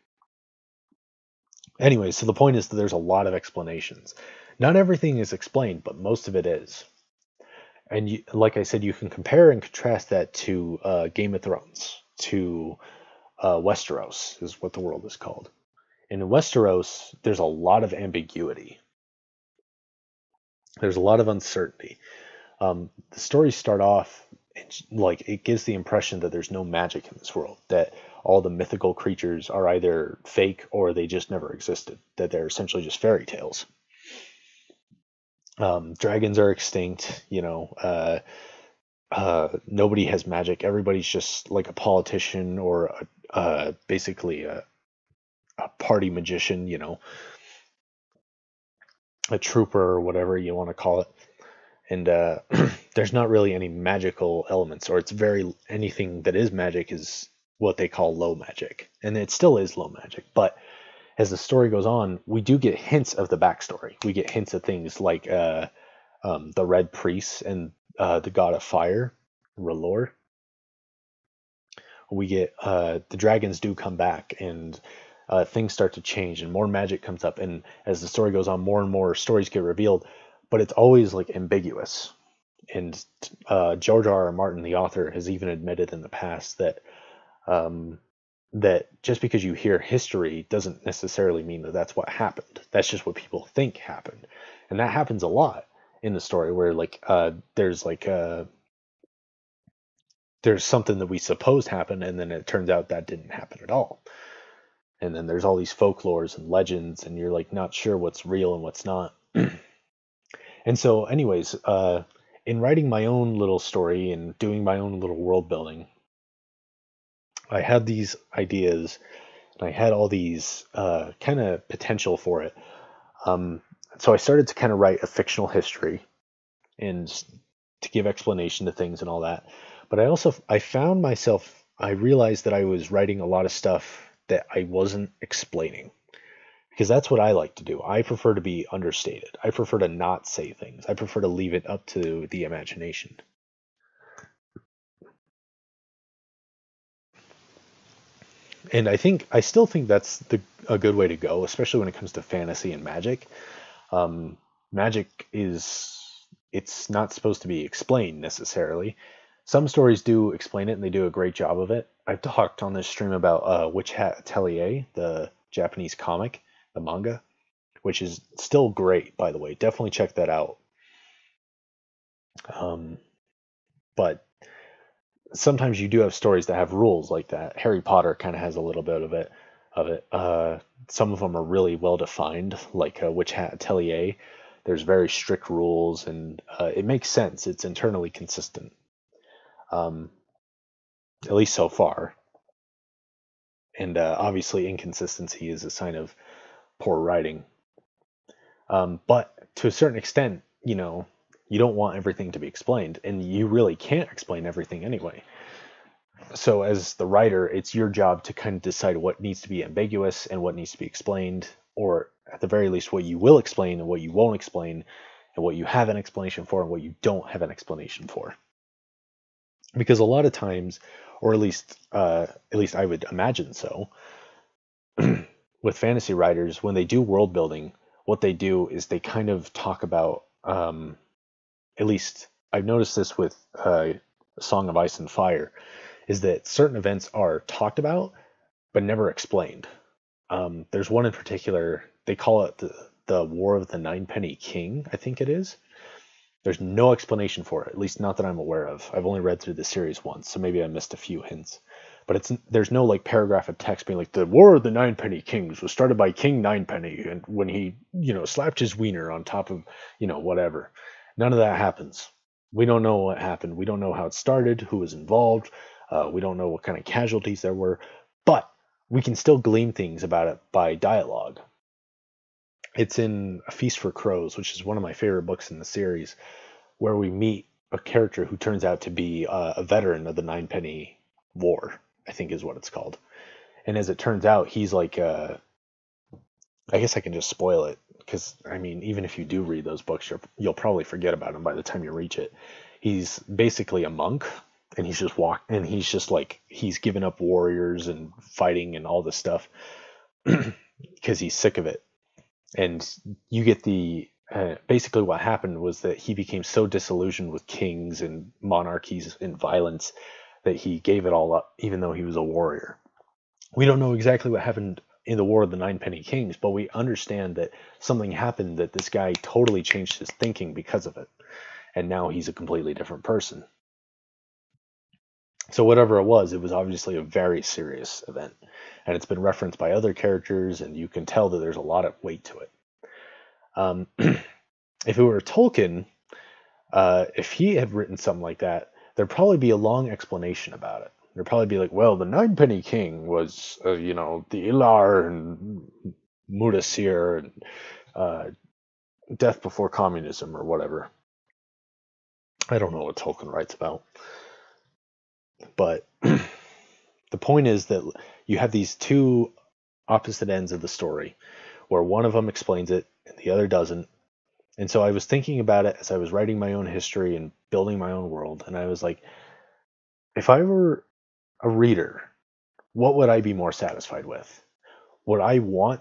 Anyway, so the point is that there's a lot of explanations. Not everything is explained, but most of it is. And like I said, you can compare and contrast that to Game of Thrones, to Westeros, is what the world is called. And in Westeros, there's a lot of ambiguity. There's a lot of uncertainty. The stories start off, like, it gives the impression that there's no magic in this world, that all the mythical creatures are either fake or they just never existed, that they're essentially just fairy tales. Dragons are extinct, nobody has magic. Everybody's just like a politician or basically a party magician, a trooper or whatever you want to call it. and there's not really any magical elements, or it's very anything that is magic is what they call low magic, and it still is low magic. But as the story goes on, we do get hints of the backstory. We get hints of things like the Red Priest and the God of Fire, R'hllor. We get the dragons do come back, and things start to change, and more magic comes up. And as the story goes on, more and more stories get revealed, but it's always like ambiguous. And George R. R. Martin, the author, has even admitted in the past that that just because you hear history doesn't necessarily mean that that's what happened. That's just what people think happened, and that happens a lot in the story where there's something that we suppose happened, and then it turns out that didn't happen at all. And then there's all these folklores and legends, and you're like not sure what's real and what's not. And so, anyways, in writing my own little story and doing my own little world building, I had these ideas and I had all these kind of potential for it. So I started to kind of write a fictional history and to give explanation to things and all that. But I found myself, I realized that I was writing a lot of stuff that I wasn't explaining, because that's what I like to do. I prefer to be understated. I prefer to not say things. I prefer to leave it up to the imagination. And I still think that's a good way to go, especially when it comes to fantasy and magic. Magic it's not supposed to be explained necessarily. Some stories do explain it, and they do a great job of it. I've talked on this stream about Witch Hat Atelier, the Japanese comic, the manga, which is still great, by the way. Definitely check that out. But sometimes you do have stories that have rules like that. Harry Potter kind of has a little bit of it. Some of them are really well defined, like Witch Hat Atelier. There's very strict rules, and it makes sense. It's internally consistent, at least so far. And obviously, inconsistency is a sign of poor writing. But to a certain extent, you don't want everything to be explained, and you really can't explain everything anyway. So as the writer, it's your job to kind of decide what needs to be ambiguous and what needs to be explained, or at the very least what you will explain and what you won't explain, and what you have an explanation for and what you don't have an explanation for. Because a lot of times, or at least I would imagine so, with fantasy writers, when they do world building, what they do is they kind of talk about, at least I've noticed this with Song of Ice and Fire, is that certain events are talked about but never explained. There's one in particular, they call it the War of the Ninepenny King, I think it is. There's no explanation for it, at least not that I'm aware of. I've only read through the series once, so maybe I missed a few hints. But there's no like paragraph of text being like the War of the Ninepenny Kings was started by King Ninepenny, and when he slapped his wiener on top of whatever. None of that happens. We don't know what happened. We don't know how it started, who was involved. We don't know what kind of casualties there were, but we can still glean things about it by dialogue. It's in A Feast for Crows, which is one of my favorite books in the series, where we meet a character who turns out to be a veteran of the Ninepenny War, I think is what it's called. And as it turns out, he's like, I guess I can just spoil it, because I mean, even if you do read those books, you'll probably forget about him by the time you reach it. He's basically a monk, and he's given up warriors and fighting and all this stuff because he's sick of it. And you get basically what happened was that he became so disillusioned with kings and monarchies and violence that he gave it all up, even though he was a warrior. We don't know exactly what happened in the War of the Ninepenny Kings, but we understand that something happened, that this guy totally changed his thinking because of it, and now he's a completely different person. So whatever it was obviously a very serious event, and it's been referenced by other characters, and you can tell that there's a lot of weight to it. If it were Tolkien, if he had written something like that, there'd probably be a long explanation about it. There'd probably be like, well, the Ninepenny King was, the Ilar and Mudasir and Death Before Communism or whatever. I don't know what Tolkien writes about, but the point is that you have these two opposite ends of the story where one of them explains it and the other doesn't. And so I was thinking about it as I was writing my own history and building my own world. And I was like, if I were a reader, what would I be more satisfied with? Would I want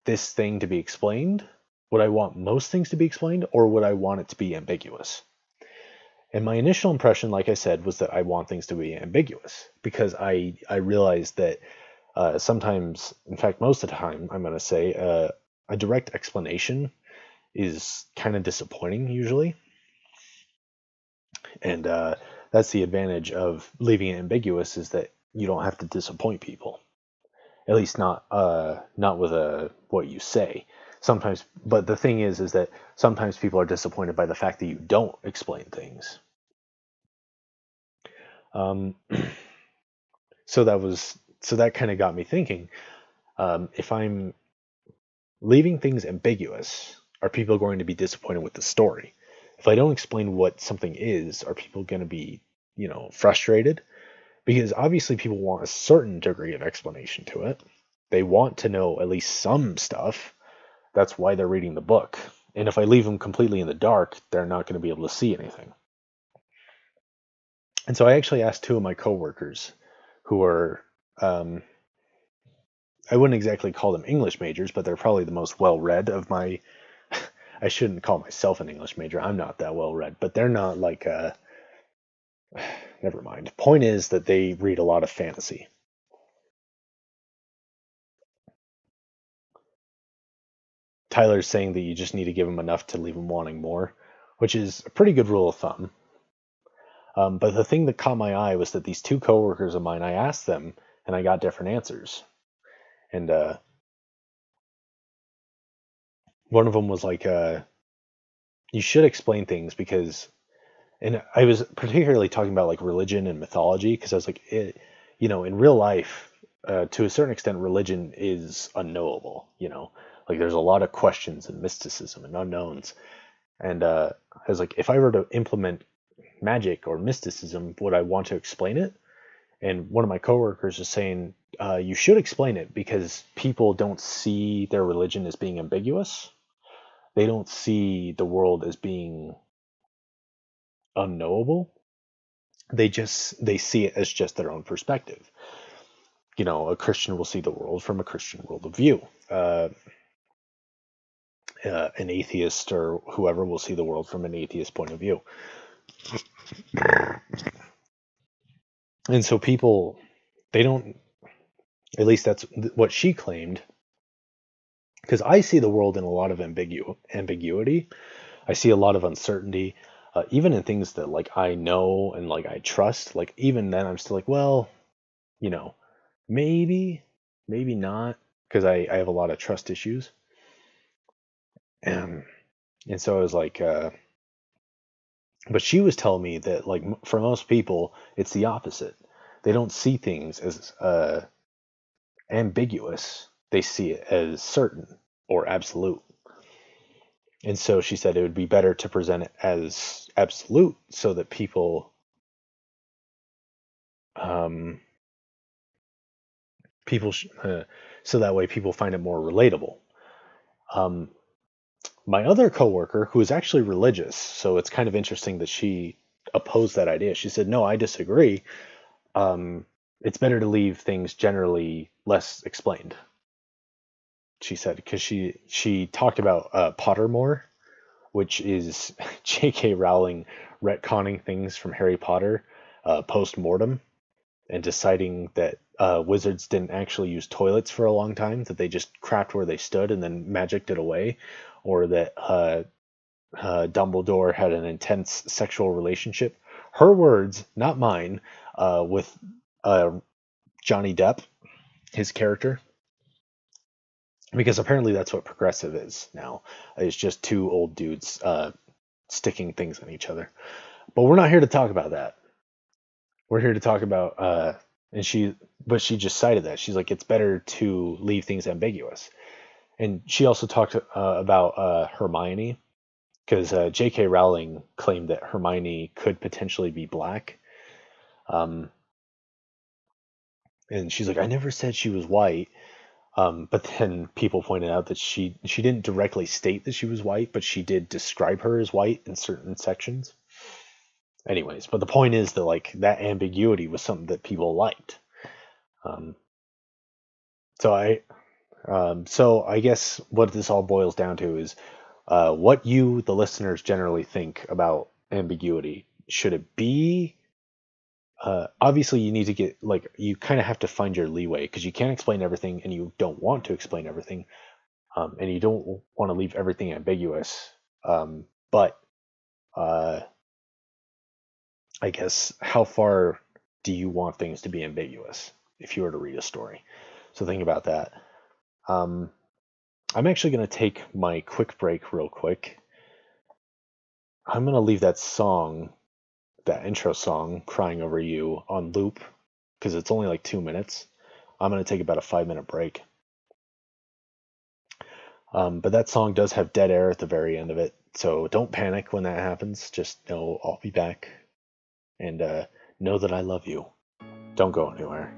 this thing to be explained? Would I want most things to be explained? Or would I want it to be ambiguous? And my initial impression, like I said, was that I want things to be ambiguous because I realized that sometimes, in fact, most of the time, I'm going to say a direct explanation is kind of disappointing usually. And that's the advantage of leaving it ambiguous, is that you don't have to disappoint people. At least not with what you say. Sometimes, but the thing is that sometimes people are disappointed by the fact that you don't explain things. Um, so that kind of got me thinking. If I'm leaving things ambiguous, are people going to be disappointed with the story? If I don't explain what something is, are people going to be, frustrated? Because obviously people want a certain degree of explanation to it. They want to know at least some stuff. That's why they're reading the book. And if I leave them completely in the dark, they're not going to be able to see anything. And so I actually asked two of my coworkers who are, I wouldn't exactly call them English majors, but they're probably the most well-read of my, I shouldn't call myself an English major. I'm not that well-read, but they're not like, never mind. Point is that they read a lot of fantasy. Tyler's saying that you just need to give them enough to leave them wanting more, which is a pretty good rule of thumb. But the thing that caught my eye was that these two coworkers of mine, I asked them and I got different answers. And one of them was like, you should explain things because, and I was particularly talking about like religion and mythology because I was like, in real life, to a certain extent, religion is unknowable, like there's a lot of questions and mysticism and unknowns. And I was like, if I were to implement magic or mysticism, would I want to explain it? And one of my coworkers is saying, you should explain it because people don't see their religion as being ambiguous. They don't see the world as being unknowable. They see it as just their own perspective. A Christian will see the world from a Christian world of view. An atheist or whoever will see the world from an atheist point of view. And so people, they don't, at least that's what she claimed, because I see the world in a lot of ambiguity. I see a lot of uncertainty, even in things that like I know and like I trust. Like even then, I'm still like, well, maybe not, because I have a lot of trust issues. And so I was like, but she was telling me that like for most people, it's the opposite. They don't see things as ambiguous. They see it as certain or absolute. And so she said it would be better to present it as absolute so that people so that way people find it more relatable. My other coworker, who is actually religious, so it's kind of interesting that she opposed that idea. She said, "No, I disagree. It's better to leave things generally less explained." She said, because she talked about Pottermore, which is J.K. Rowling retconning things from Harry Potter post mortem and deciding that wizards didn't actually use toilets for a long time, that they just crapped where they stood and then magicked it away, or that Dumbledore had an intense sexual relationship. Her words, not mine, with Johnny Depp, his character. Because apparently that's what progressive is now. It's just two old dudes sticking things on each other. But we're not here to talk about that. We're here to talk about but she just cited that. She's like, it's better to leave things ambiguous. And she also talked about Hermione because J.K. Rowling claimed that Hermione could potentially be black. Um, and she's like, I never said she was white. But then people pointed out that she didn't directly state that she was white, but she did describe her as white in certain sections. Anyways, but the point is that like that ambiguity was something that people liked. Um, so I guess what this all boils down to is what you, the listeners, generally think about ambiguity. Should it be? Obviously, you need to get like you kind of have to find your leeway because you can't explain everything, and you don't want to explain everything, and you don't want to leave everything ambiguous. But uh, I guess how far do you want things to be ambiguous if you were to read a story? So think about that. Um, I'm actually going to take my quick break real quick. I'm going to leave that song, that intro song, Crying Over You, on loop because it's only like 2 minutes. I'm going to take about a 5 minute break. But that song does have dead air at the very end of it. So don't panic when that happens. Just know I'll be back. And know that I love you. Don't go anywhere.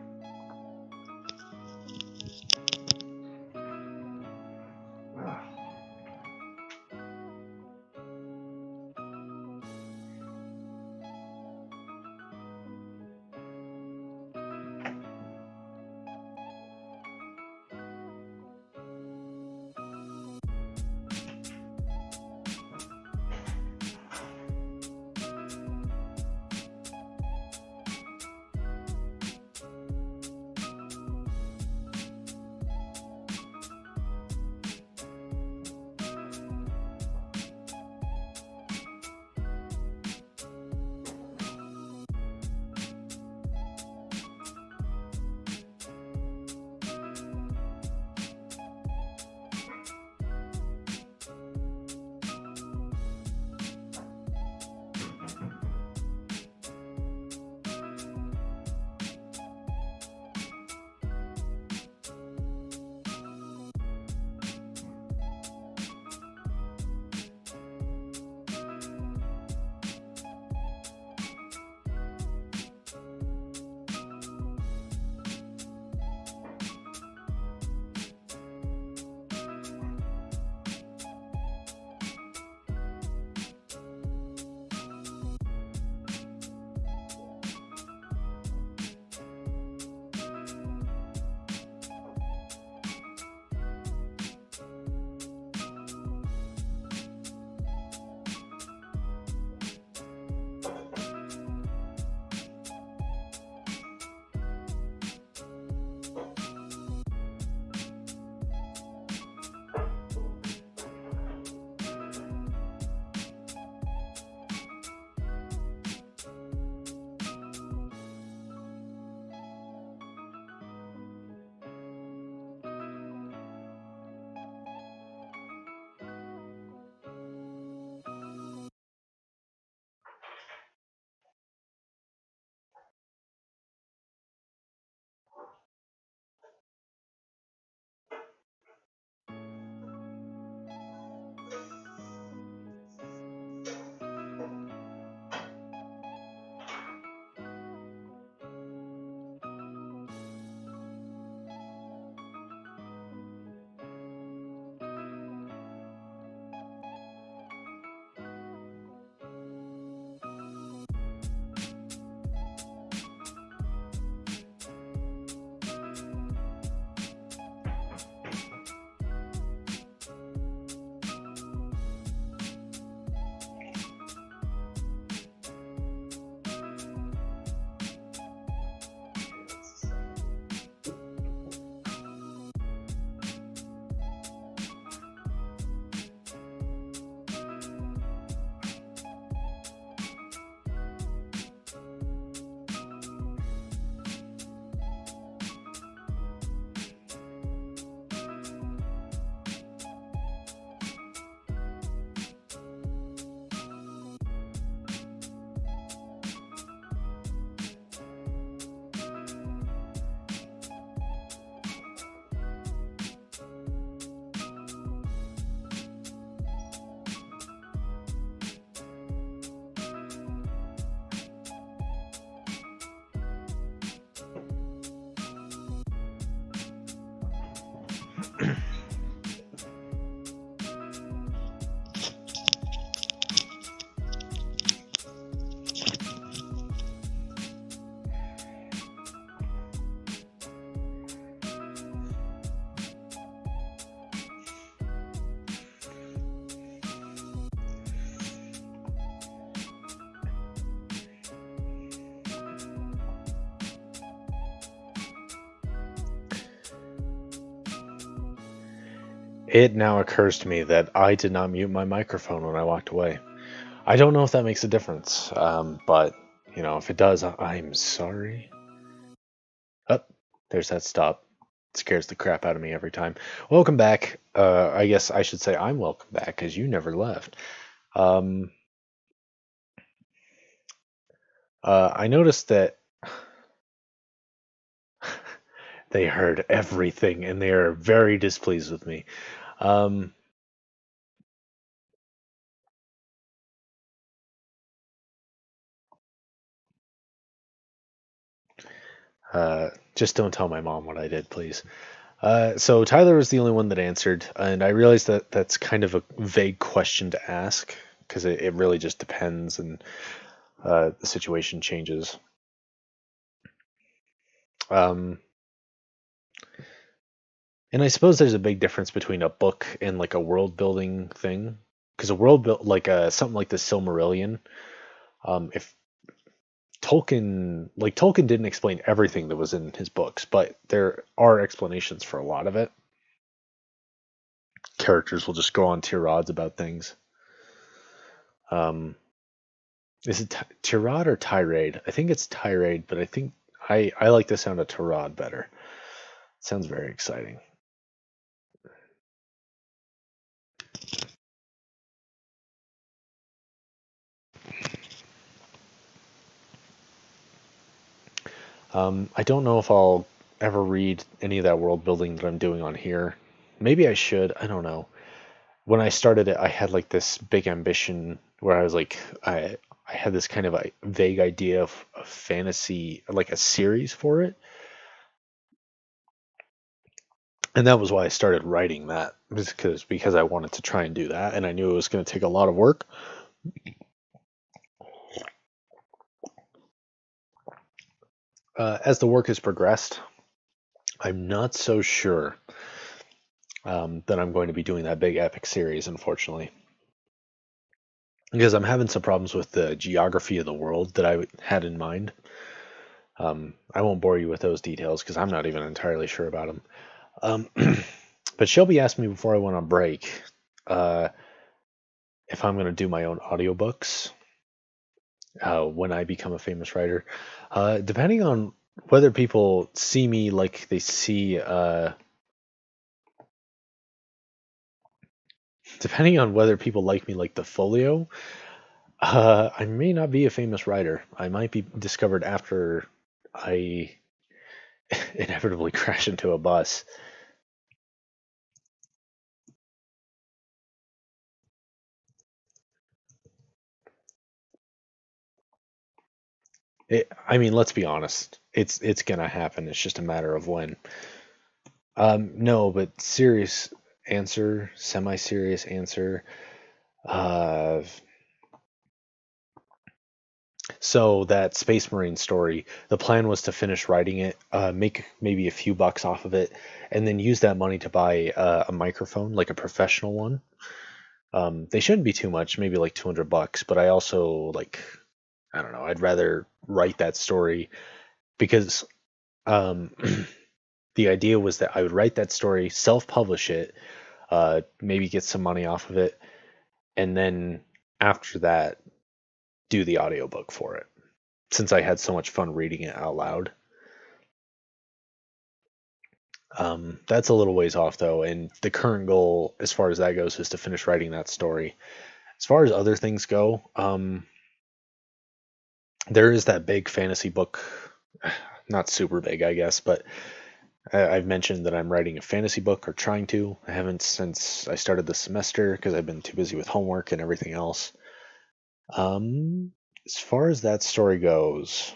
It now occurs to me that I did not mute my microphone when I walked away. I don't know if that makes a difference, but if it does, I'm sorry. Oh, there's that stop. It scares the crap out of me every time. Welcome back. I guess I should say I'm welcome back because you never left. I noticed that they heard everything and they are very displeased with me. Just don't tell my mom what I did, please. So Tyler was the only one that answered, and I realized that that's kind of a vague question to ask because it really just depends and the situation changes. And I suppose there's a big difference between a book and like a world building thing, because a world build like something like the Silmarillion, if Tolkien didn't explain everything that was in his books, but there are explanations for a lot of it. Characters will just go on tirades about things. Is it tirade or tirade? I think it's tirade, but I think I like the sound of tirade better. It sounds very exciting. I don't know if I'll ever read any of that world building that I'm doing on here. Maybe I should. I don't know. When I started it, I had like this big ambition where I was like, I had this kind of a vague idea of a fantasy, like a series for it. And that was why I started writing that, because I wanted to try and do that, and I knew it was going to take a lot of work. As the work has progressed, I'm not so sure that I'm going to be doing that big epic series, unfortunately, because I'm having some problems with the geography of the world that I had in mind. I won't bore you with those details because I'm not even entirely sure about them. But Shelby asked me before I went on break if I'm going to do my own audiobooks when I become a famous writer. Depending on whether people see me like they see... depending on whether people like me like the folio, I may not be a famous writer. I might be discovered after I inevitably crash into a bus. I mean, let's be honest. It's gonna happen. It's just a matter of when. No, but serious answer, semi-serious answer. So that Space Marine story, the plan was to finish writing it, make maybe a few bucks off of it, and then use that money to buy a microphone, like a professional one. They shouldn't be too much, maybe like $200, but I also I don't know, I'd rather write that story because the idea was that I would write that story, self-publish it, maybe get some money off of it, and then after that, do the audiobook for it, since I had so much fun reading it out loud. That's a little ways off though, and the current goal, as far as that goes, is to finish writing that story. As far as other things go, there is that big fantasy book, not super big, I guess, but I've mentioned that I'm writing a fantasy book or trying to. I haven't since I started the semester because I've been too busy with homework and everything else. As far as that story goes,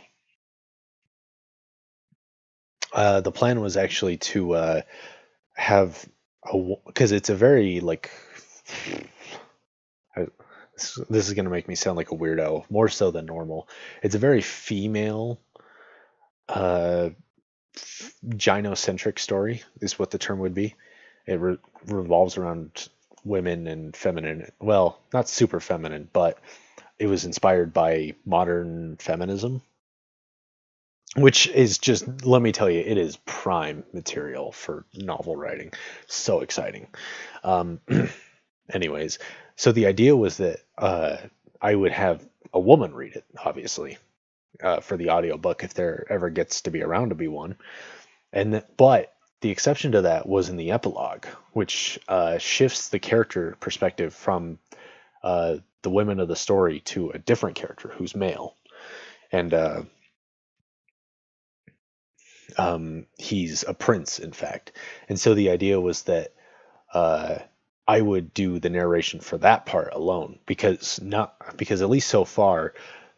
the plan was actually to have because it's a very this is going to make me sound like a weirdo, more so than normal. It's a very female uh gynocentric story is what the term would be. It revolves around women and feminine, well, not super feminine, but it was inspired by modern feminism. which is just, let me tell you, it is prime material for novel writing. So exciting. Um, anyways, so the idea was that I would have a woman read it, obviously, for the audiobook if there ever gets to be around to be one. But the exception to that was in the epilogue, which shifts the character perspective from the women of the story to a different character who's male, and he's a prince, in fact. And so the idea was that uh, I would do the narration for that part alone, because at least so far,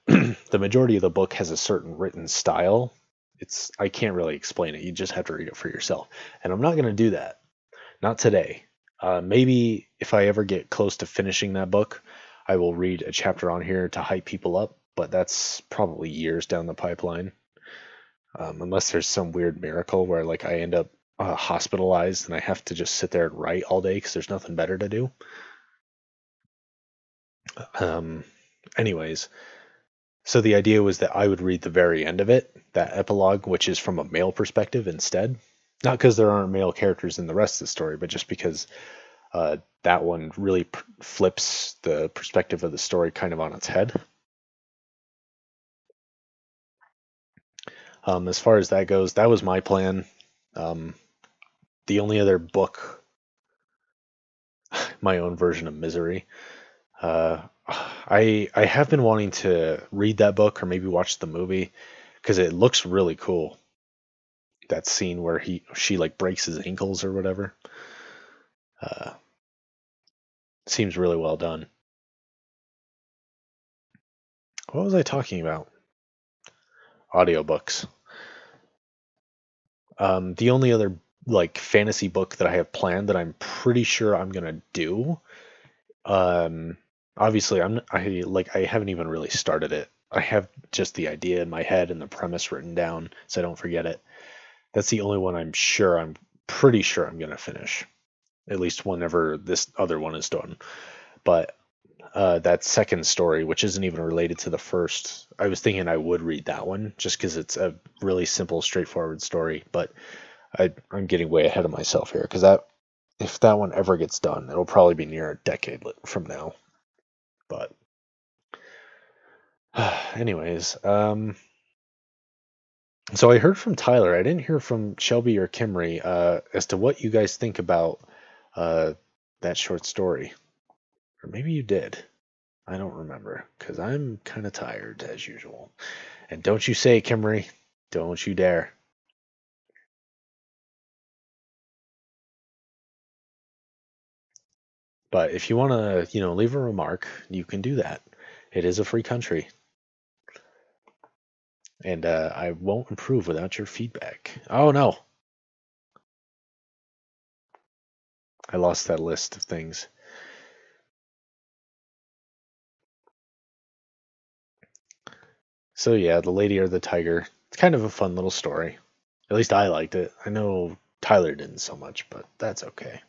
the majority of the book has a certain written style. I can't really explain it. You just have to read it for yourself. And I'm not going to do that. Not today. Maybe if I ever get close to finishing that book, I will read a chapter on here to hype people up, but that's probably years down the pipeline. Unless there's some weird miracle where like I end up hospitalized and I have to just sit there and write all day because there's nothing better to do. Um, anyways, so the idea was that I would read the very end of it, that epilogue, which is from a male perspective instead. Not because there aren't male characters in the rest of the story, but just because that one really flips the perspective of the story kind of on its head. As far as that goes, that was my plan. Um, the only other book, my own version of Misery. Uh, I have been wanting to read that book or maybe watch the movie because it looks really cool. That scene where she like breaks his ankles or whatever. Uh, seems really well done. What was I talking about? Audiobooks. The only other like fantasy book that I have planned that I'm pretty sure I'm gonna do. Um, obviously, I haven't even really started it. I have just the idea in my head and the premise written down, so I don't forget it. That's the only one I'm pretty sure I'm gonna finish, at least whenever this other one is done. But that second story, which isn't even related to the first, I was thinking I would read that one just because it's a really simple, straightforward story. But I'm getting way ahead of myself here because if that one ever gets done, it'll probably be near a decade from now. But anyways, so I heard from Tyler. I didn't hear from Shelby or Kimry as to what you guys think about uh, that short story, or maybe you did. I don't remember because I'm kind of tired as usual. And don't you say, Kimry, don't you dare. But if you want to, leave a remark, you can do that. It is a free country, and I won't improve without your feedback. Oh no, I lost that list of things. So yeah, the lady or the tiger. It's kind of a fun little story. At least I liked it. I know Tyler didn't so much, but that's okay.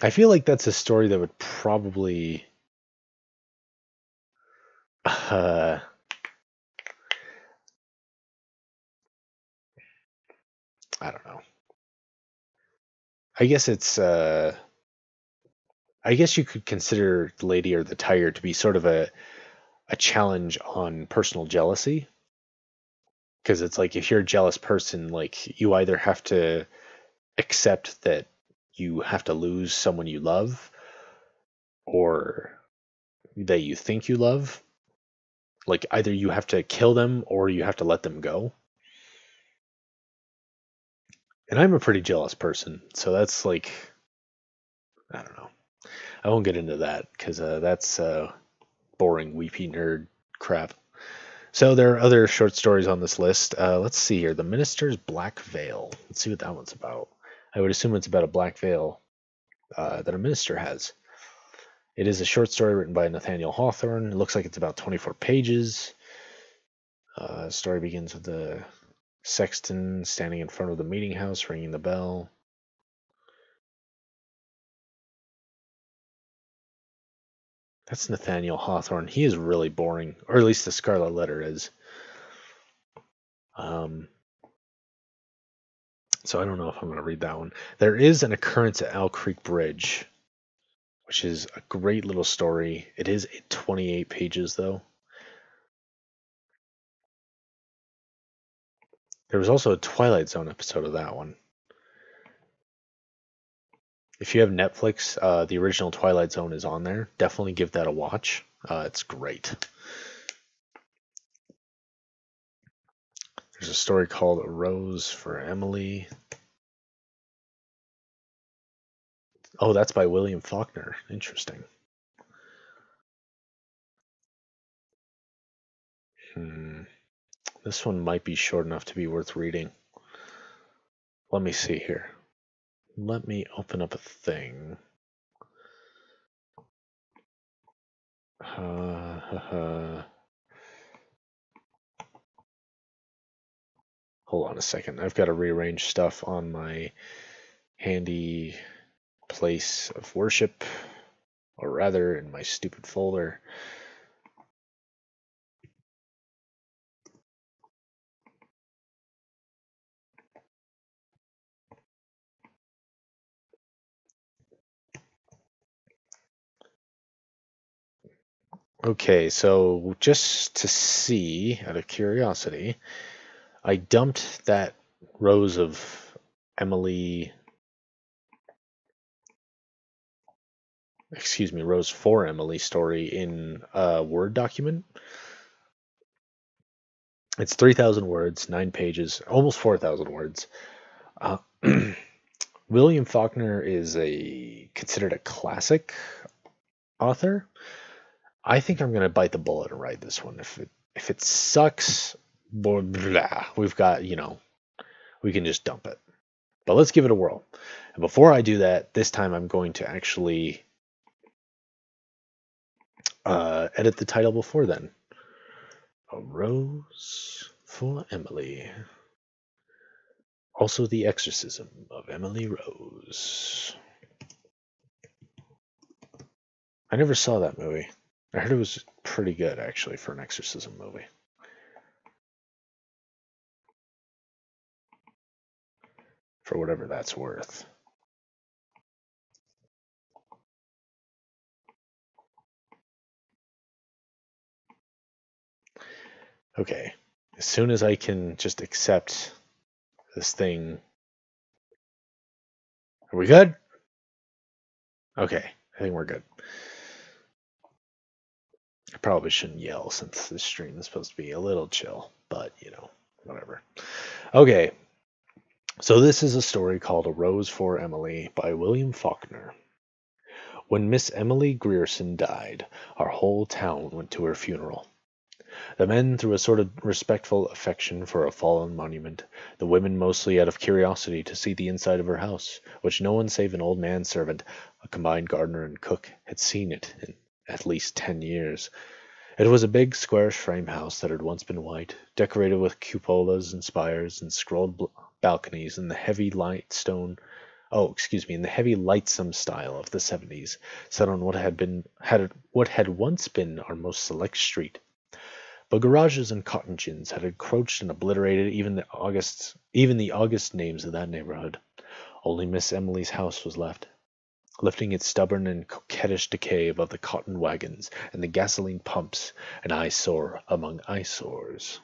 I feel like that's a story that would probably uh, I don't know. I guess it's I guess you could consider the lady or the tiger to be sort of a challenge on personal jealousy, because it's like if you're a jealous person, like you either have to accept that you have to lose someone you love or that you think you love. Like either you have to kill them or you have to let them go. And I'm a pretty jealous person, so that's like, I don't know. I won't get into that because that's boring, weepy nerd crap. So there are other short stories on this list. Let's see here. The Minister's Black Veil. Let's see what that one's about. I would assume it's about a black veil that a minister has. It is a short story written by Nathaniel Hawthorne. It looks like it's about 24 pages. The story begins with the sexton standing in front of the meeting house, ringing the bell. That's Nathaniel Hawthorne. He is really boring, or at least the Scarlet Letter is. So I don't know if I'm going to read that one. There is an occurrence at Owl Creek Bridge, which is a great little story. It is 28 pages, though. There was also a Twilight Zone episode of that one. If you have Netflix, the original Twilight Zone is on there. Definitely give that a watch. It's great. There's a story called A Rose for Emily. Oh, that's by William Faulkner. Interesting. This one might be short enough to be worth reading. Let me see here. Let me open up a thing. Hold on a second. I've got to rearrange stuff on my handy place of worship, or rather in my stupid folder. Okay, so just to see, out of curiosity, I dumped that Rose of Emily, Rose for Emily story in a Word document. It's 3,000 words, 9 pages, almost 4,000 words. William Faulkner is considered a classic author. I think I'm going to bite the bullet and write this one. If it sucks, blah, we've got, we can just dump it. But let's give it a whirl. And before I do that, this time I'm going to actually edit the title before then. A Rose for Emily. Also, The Exorcism of Emily Rose. I never saw that movie. I heard it was pretty good, actually, for an exorcism movie. For whatever that's worth. Okay, as soon as I can just accept this thing. Are we good? Okay, I think we're good. I probably shouldn't yell since this stream is supposed to be a little chill, but whatever. Okay, so this is a story called A Rose for Emily by William Faulkner. When Miss Emily Grierson died, our whole town went to her funeral. The men through a sort of respectful affection for a fallen monument, the women mostly out of curiosity to see the inside of her house, which no one save an old manservant, a combined gardener and cook, had seen it in at least 10 years. It was a big, squarish frame house that had once been white, decorated with cupolas and spires and scrolled balconies in the heavy lightsome style of the 70s, set on what had once been our most select street. But garages and cotton gins had encroached and obliterated even the august names of that neighborhood. Only Miss Emily's house was left, lifting its stubborn and coquettish decay above the cotton wagons and the gasoline pumps, an eyesore among eyesores.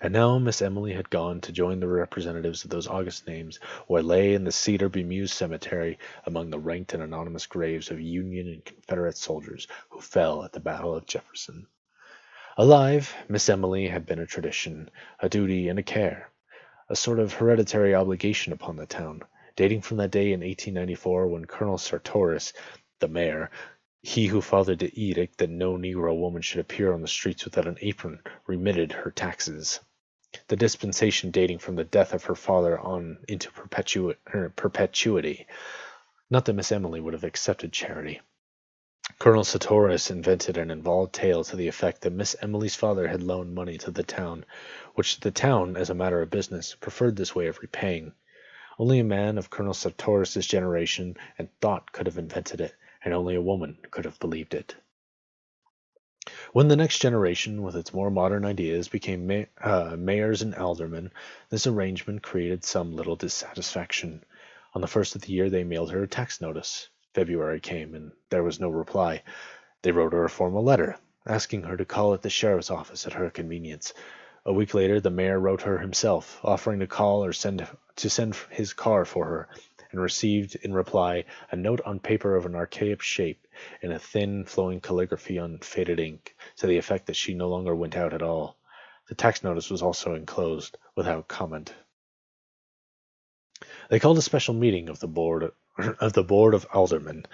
And now Miss Emily had gone to join the representatives of those august names, where lay in the cedar-bemused cemetery among the ranked and anonymous graves of Union and Confederate soldiers who fell at the Battle of Jefferson. Alive, Miss Emily had been a tradition, a duty, and a care, a sort of hereditary obligation upon the town, dating from that day in 1894 when Colonel Sartoris, the mayor, he who fathered the edict that no Negro woman should appear on the streets without an apron, remitted her taxes. The dispensation dating from the death of her father on into perpetuity. Not that Miss Emily would have accepted charity. Colonel Sartoris invented an involved tale to the effect that Miss Emily's father had loaned money to the town, which the town, as a matter of business, preferred this way of repaying. Only a man of Colonel Sartoris's generation and thought could have invented it, and only a woman could have believed it. When the next generation, with its more modern ideas, became mayors and aldermen, this arrangement created some little dissatisfaction. On the first of the year, they mailed her a tax notice. February came, and there was no reply. They wrote her a formal letter, asking her to call at the sheriff's office at her convenience. A week later, the mayor wrote her himself, offering to call or send his car for her, and received in reply a note on paper of an archaic shape, in a thin, flowing calligraphy on faded ink, to the effect that she no longer went out at all. The tax notice was also enclosed, without comment. They called a special meeting of the board of aldermen.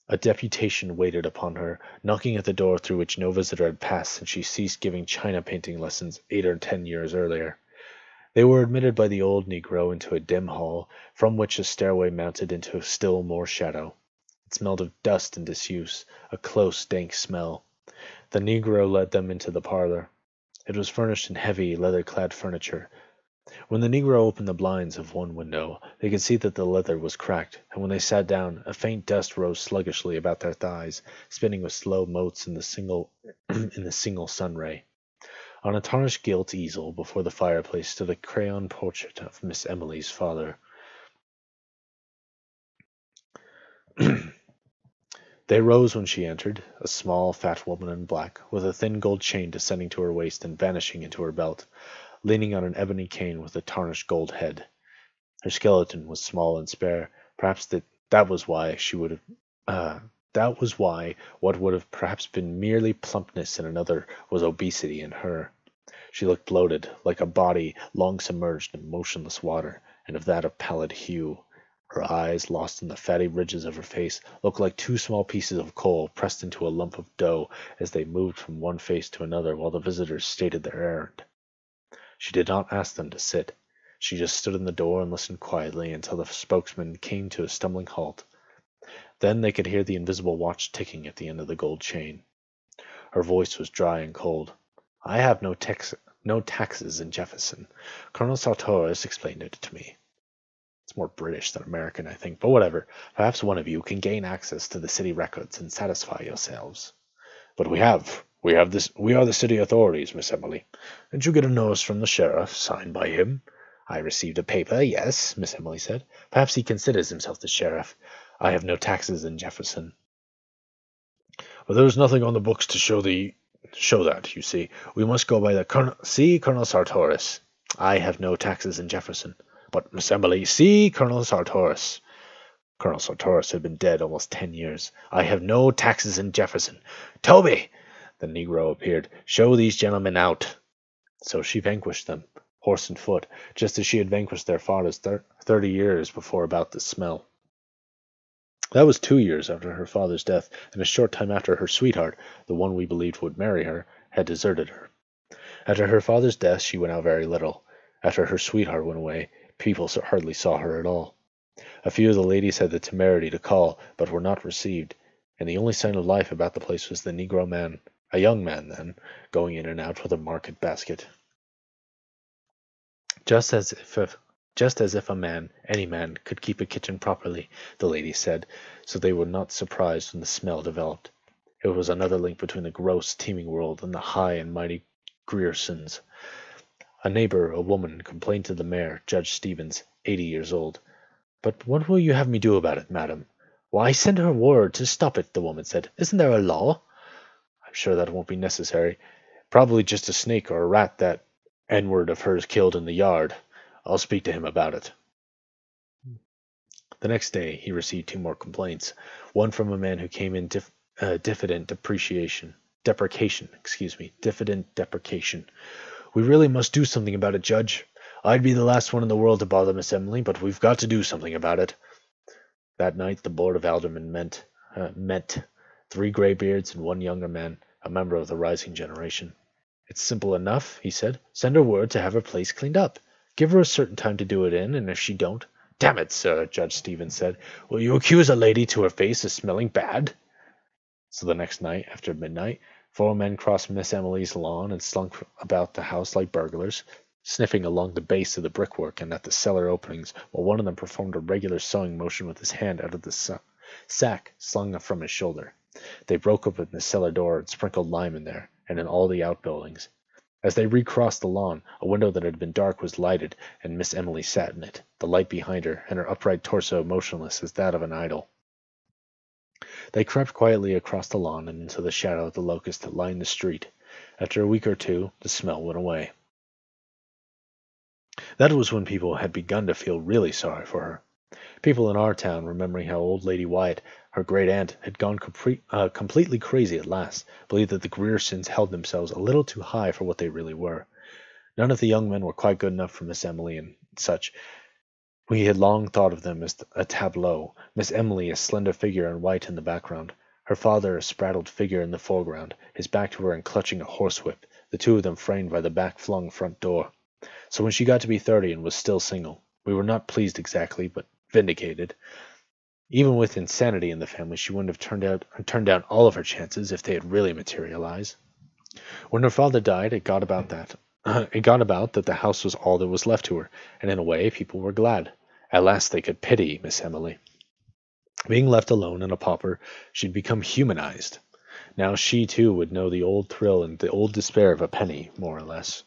A deputation waited upon her, knocking at the door through which no visitor had passed since she ceased giving china painting lessons 8 or 10 years earlier. They were admitted by the old Negro into a dim hall, from which a stairway mounted into still more shadow. It smelled of dust and disuse, a close, dank smell. The Negro led them into the parlor. It was furnished in heavy, leather-clad furniture. When the Negro opened the blinds of one window, they could see that the leather was cracked, and when they sat down, a faint dust rose sluggishly about their thighs, spinning with slow motes in the single sun ray. On a tarnished gilt easel before the fireplace stood a crayon portrait of Miss Emily's father. They rose when she entered, a small, fat woman in black, with a thin gold chain descending to her waist and vanishing into her belt, leaning on an ebony cane with a tarnished gold head. Her skeleton was small and spare. Perhaps that was why what would have perhaps been merely plumpness in another was obesity in her. She looked bloated, like a body long submerged in motionless water, and of that of pallid hue. Her eyes, lost in the fatty ridges of her face, looked like 2 small pieces of coal pressed into a lump of dough as they moved from one face to another while the visitors stated their errand. She did not ask them to sit. She just stood in the door and listened quietly until the spokesman came to a stumbling halt. Then they could hear the invisible watch ticking at the end of the gold chain. Her voice was dry and cold. "I have no taxes in Jefferson. Colonel Sartoris explained it to me." It's more British than American, I think, but whatever. Perhaps one of you can gain access to the city records and satisfy yourselves. But we are the city authorities, Miss Emily. Didn't you get a notice from the sheriff, signed by him? I received a paper, yes, Miss Emily said. Perhaps he considers himself the sheriff. I have no taxes in Jefferson. Well, there is nothing on the books to show that, you see. We must go by the Colonel Sartoris. I have no taxes in Jefferson. But, Miss Emily, see Colonel Sartoris. Colonel Sartoris had been dead almost 10 years. I have no taxes in Jefferson. Toby! The Negro appeared. Show these gentlemen out. So she vanquished them, horse and foot, just as she had vanquished their fathers 30 years before about the smell. That was 2 years after her father's death, and a short time after her sweetheart, the one we believed would marry her, had deserted her. After her father's death, she went out very little. After her sweetheart went away, people hardly saw her at all. A few of the ladies had the temerity to call, but were not received, and the only sign of life about the place was the Negro man, a young man then, going in and out with a market basket. Just as if any man, could keep a kitchen properly, the ladies said, so they were not surprised when the smell developed. It was another link between the gross, teeming world and the high and mighty Griersons. A neighbor, a woman, complained to the mayor, Judge Stevens, 80 years old. But what will you have me do about it, madam? Why, send her word to stop it, the woman said. Isn't there a law? I'm sure that won't be necessary. Probably just a snake or a rat that N-word of hers killed in the yard. I'll speak to him about it. The next day he received 2 more complaints, one from a man who came in diffident deprecation. We really must do something about it, Judge. I'd be the last one in the world to bother Miss Emily, but we've got to do something about it. That night the Board of Aldermen met 3 graybeards and 1 younger man, a member of the rising generation. It's simple enough, he said. Send her word to have her place cleaned up. Give her a certain time to do it in, and if she don't... Damn it, sir, Judge Stevens said. Will you accuse a lady to her face of smelling bad? So the next night, after midnight, 4 men crossed Miss Emily's lawn and slunk about the house like burglars, sniffing along the base of the brickwork and at the cellar openings, while one of them performed a regular sewing motion with his hand out of the sun, sack slung from his shoulder. They broke open the cellar door and sprinkled lime in there, and in all the outbuildings. As they recrossed the lawn, a window that had been dark was lighted, and Miss Emily sat in it, the light behind her, and her upright torso motionless as that of an idol. They crept quietly across the lawn and into the shadow of the locust that lined the street. After a week or two, the smell went away. That was when people had begun to feel really sorry for her. People in our town, remembering how old Lady Wyatt, her great-aunt, had gone completely crazy at last, believed that the Griersons held themselves a little too high for what they really were. None of the young men were quite good enough for Miss Emily and such. We had long thought of them as a tableau, Miss Emily a slender figure in white in the background, her father a spraddled figure in the foreground, his back to her and clutching a horsewhip, the two of them framed by the back-flung front door. So when she got to be 30 and was still single, we were not pleased exactly, but vindicated. Even with insanity in the family, she wouldn't have turned down all of her chances if they had really materialized. When her father died, it got about that the house was all that was left to her, and in a way people were glad. At last they could pity Miss Emily. Being left alone and a pauper, she'd become humanized. Now she too would know the old thrill and the old despair of a penny, more or less.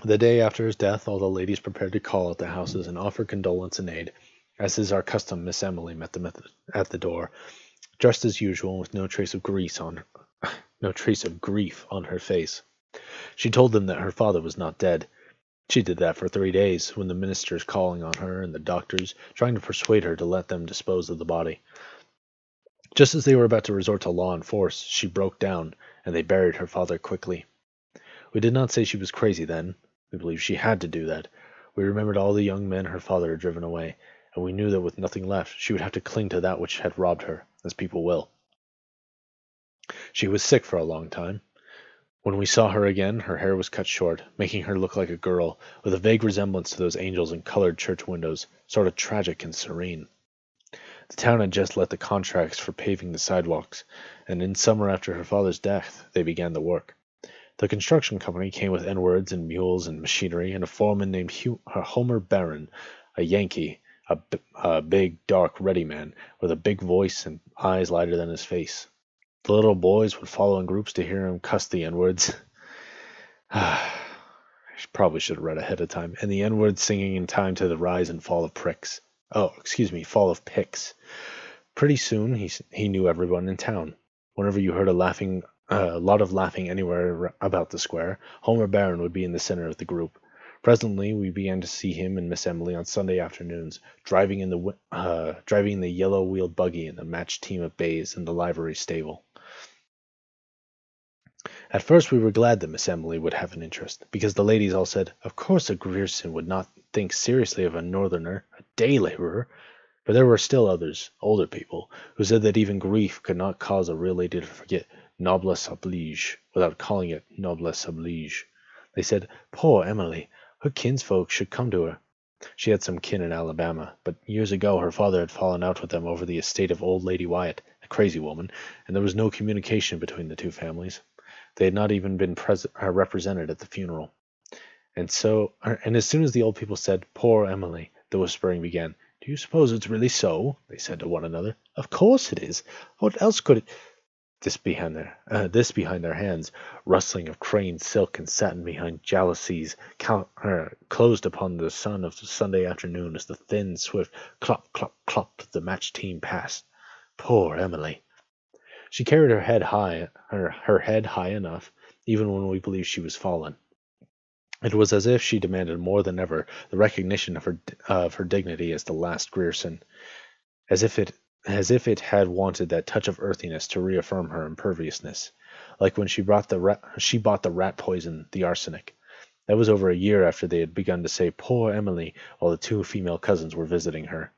The day after his death, all the ladies prepared to call at the houses and offer condolence and aid. As is our custom, Miss Emily met them at the door, dressed as usual, with no trace of grief on her face. She told them that her father was not dead. She did that for 3 days, when the ministers calling on her and the doctors trying to persuade her to let them dispose of the body. Just as they were about to resort to law and force, she broke down, and they buried her father quickly. We did not say she was crazy then. We believed she had to do that. We remembered all the young men her father had driven away, and we knew that with nothing left, she would have to cling to that which had robbed her, as people will. She was sick for a long time. When we saw her again, her hair was cut short, making her look like a girl, with a vague resemblance to those angels in colored church windows, sort of tragic and serene. The town had just let the contracts for paving the sidewalks, and in summer after her father's death, they began the work. The construction company came with N-words and mules and machinery, and a foreman named Homer Barron, a Yankee, a big, dark, ready man, with a big voice and eyes lighter than his face. The little boys would follow in groups to hear him cuss the N-words. I probably should have read ahead of time. And the N-words singing in time to the rise and fall of pricks. Fall of picks. Pretty soon, he knew everyone in town. Whenever you heard a lot of laughing anywhere about the square, Homer Barron would be in the center of the group. Presently, we began to see him and Miss Emily on Sunday afternoons, driving in the yellow-wheeled buggy and the matched team of bays in the livery stable. At first we were glad that Miss Emily would have an interest, because the ladies all said, of course a Grierson would not think seriously of a northerner, a day laborer. But there were still others, older people, who said that even grief could not cause a real lady to forget noblesse oblige without calling it noblesse oblige. They said, poor Emily, her kinsfolk should come to her. She had some kin in Alabama, but years ago her father had fallen out with them over the estate of old Lady Wyatt, a crazy woman, and there was no communication between the two families. They had not even been represented at the funeral. And as soon as the old people said, poor Emily, the whispering began. Do you suppose it's really so? They said to one another. Of course it is. What else could it... This behind their hands, rustling of craned silk and satin behind jalousies closed upon the sun of the Sunday afternoon as the thin, swift clop, clop, clop of the match team passed. Poor Emily! She carried her head high enough, even when we believed she was fallen. It was as if she demanded more than ever the recognition of her dignity as the last Grierson, as if it had wanted that touch of earthiness to reaffirm her imperviousness, like when she bought the rat poison, the arsenic. That was over a year after they had begun to say poor Emily while the two female cousins were visiting her.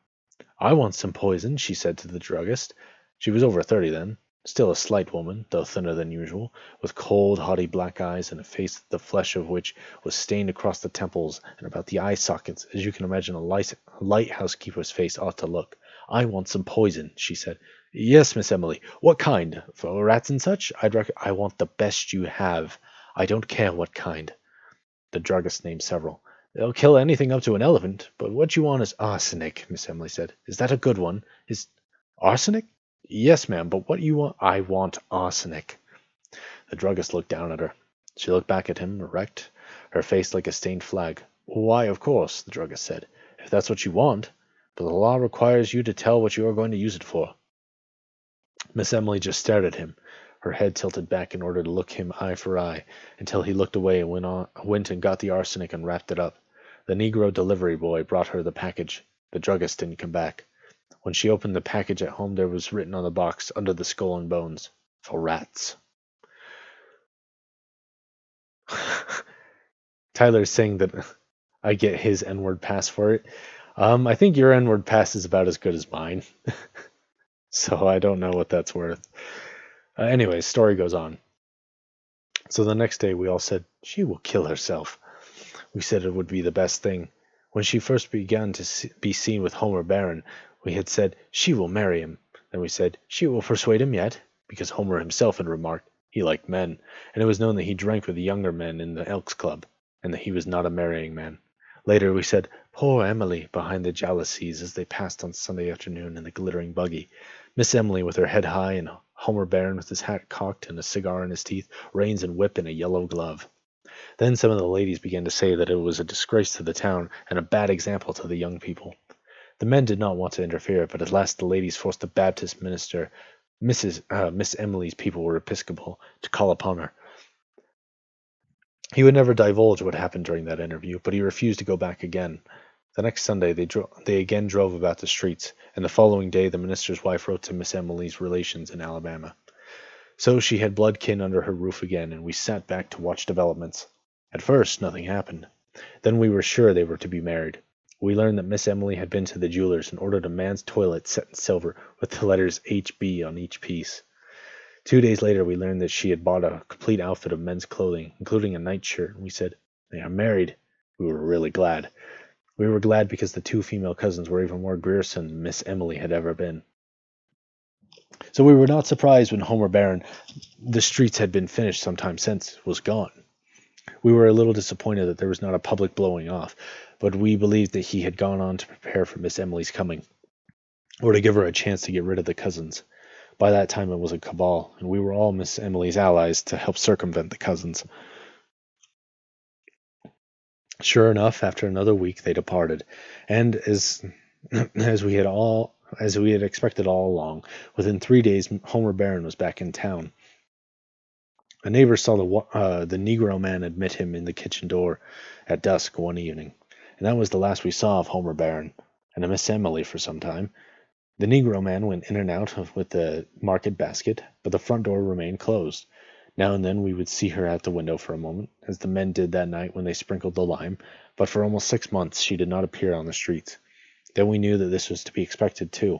I want some poison, she said to the druggist. She was over 30 then, still a slight woman, though thinner than usual, with cold, haughty black eyes and a face the flesh of which was stained across the temples and about the eye sockets, as you can imagine a light housekeeper's face ought to look. I want some poison, she said. Yes, Miss Emily. What kind? For rats and such? I want the best you have. I don't care what kind. The druggist named several. They'll kill anything up to an elephant, but what you want is arsenic, Miss Emily said. Is that a good one? Is arsenic? Yes, ma'am, but what you want? I want arsenic. The druggist looked down at her. She looked back at him, erect, her face like a stained flag. Why, of course, the druggist said, if that's what you want, but the law requires you to tell what you are going to use it for. Miss Emily just stared at him, her head tilted back in order to look him eye for eye, until he looked away and went and got the arsenic and wrapped it up. The Negro delivery boy brought her the package. The druggist didn't come back. When she opened the package at home, there was written on the box, under the skull and bones, for rats. Tyler's saying that I get his N-word pass for it. I think your N-word pass is about as good as mine. So I don't know what that's worth. Anyways, story goes on. So the next day we all said, she will kill herself. We said it would be the best thing. When she first began to be seen with Homer Barron, we had said, she will marry him. Then we said, she will persuade him yet, because Homer himself had remarked he liked men, and it was known that he drank with the younger men in the Elks Club, and that he was not a marrying man. Later we said, poor Emily, behind the jalousies as they passed on Sunday afternoon in the glittering buggy. Miss Emily with her head high, and Homer Barron with his hat cocked and a cigar in his teeth, reins and whip and a yellow glove. Then some of the ladies began to say that it was a disgrace to the town and a bad example to the young people. The men did not want to interfere, but at last the ladies forced the Baptist minister, Miss Emily's people were Episcopal, to call upon her. He would never divulge what happened during that interview, but he refused to go back again. The next Sunday they again drove about the streets, and the following day the minister's wife wrote to Miss Emily's relations in Alabama. So she had blood kin under her roof again, and we sat back to watch developments. At first, nothing happened. Then we were sure they were to be married. We learned that Miss Emily had been to the jeweler's and ordered a man's toilet set in silver with the letters HB on each piece. 2 days later, we learned that she had bought a complete outfit of men's clothing, including a nightshirt, and we said, they are married. We were really glad. We were glad because the two female cousins were even more Grierson than Miss Emily had ever been. So we were not surprised when Homer Barron, the streets had been finished some time since, was gone. We were a little disappointed that there was not a public blowing off, but we believed that he had gone on to prepare for Miss Emily's coming, or to give her a chance to get rid of the cousins. By that time it was a cabal, and we were all Miss Emily's allies to help circumvent the cousins. Sure enough, after another week they departed, and as we had expected all along, within 3 days Homer Barron was back in town. A neighbor saw the Negro man admit him in the kitchen door at dusk one evening, and that was the last we saw of Homer Barron and of Miss Emily for some time. The Negro man went in and out with the market basket, but the front door remained closed. Now and then we would see her at the window for a moment, as the men did that night when they sprinkled the lime, but for almost 6 months she did not appear on the streets. Then we knew that this was to be expected too,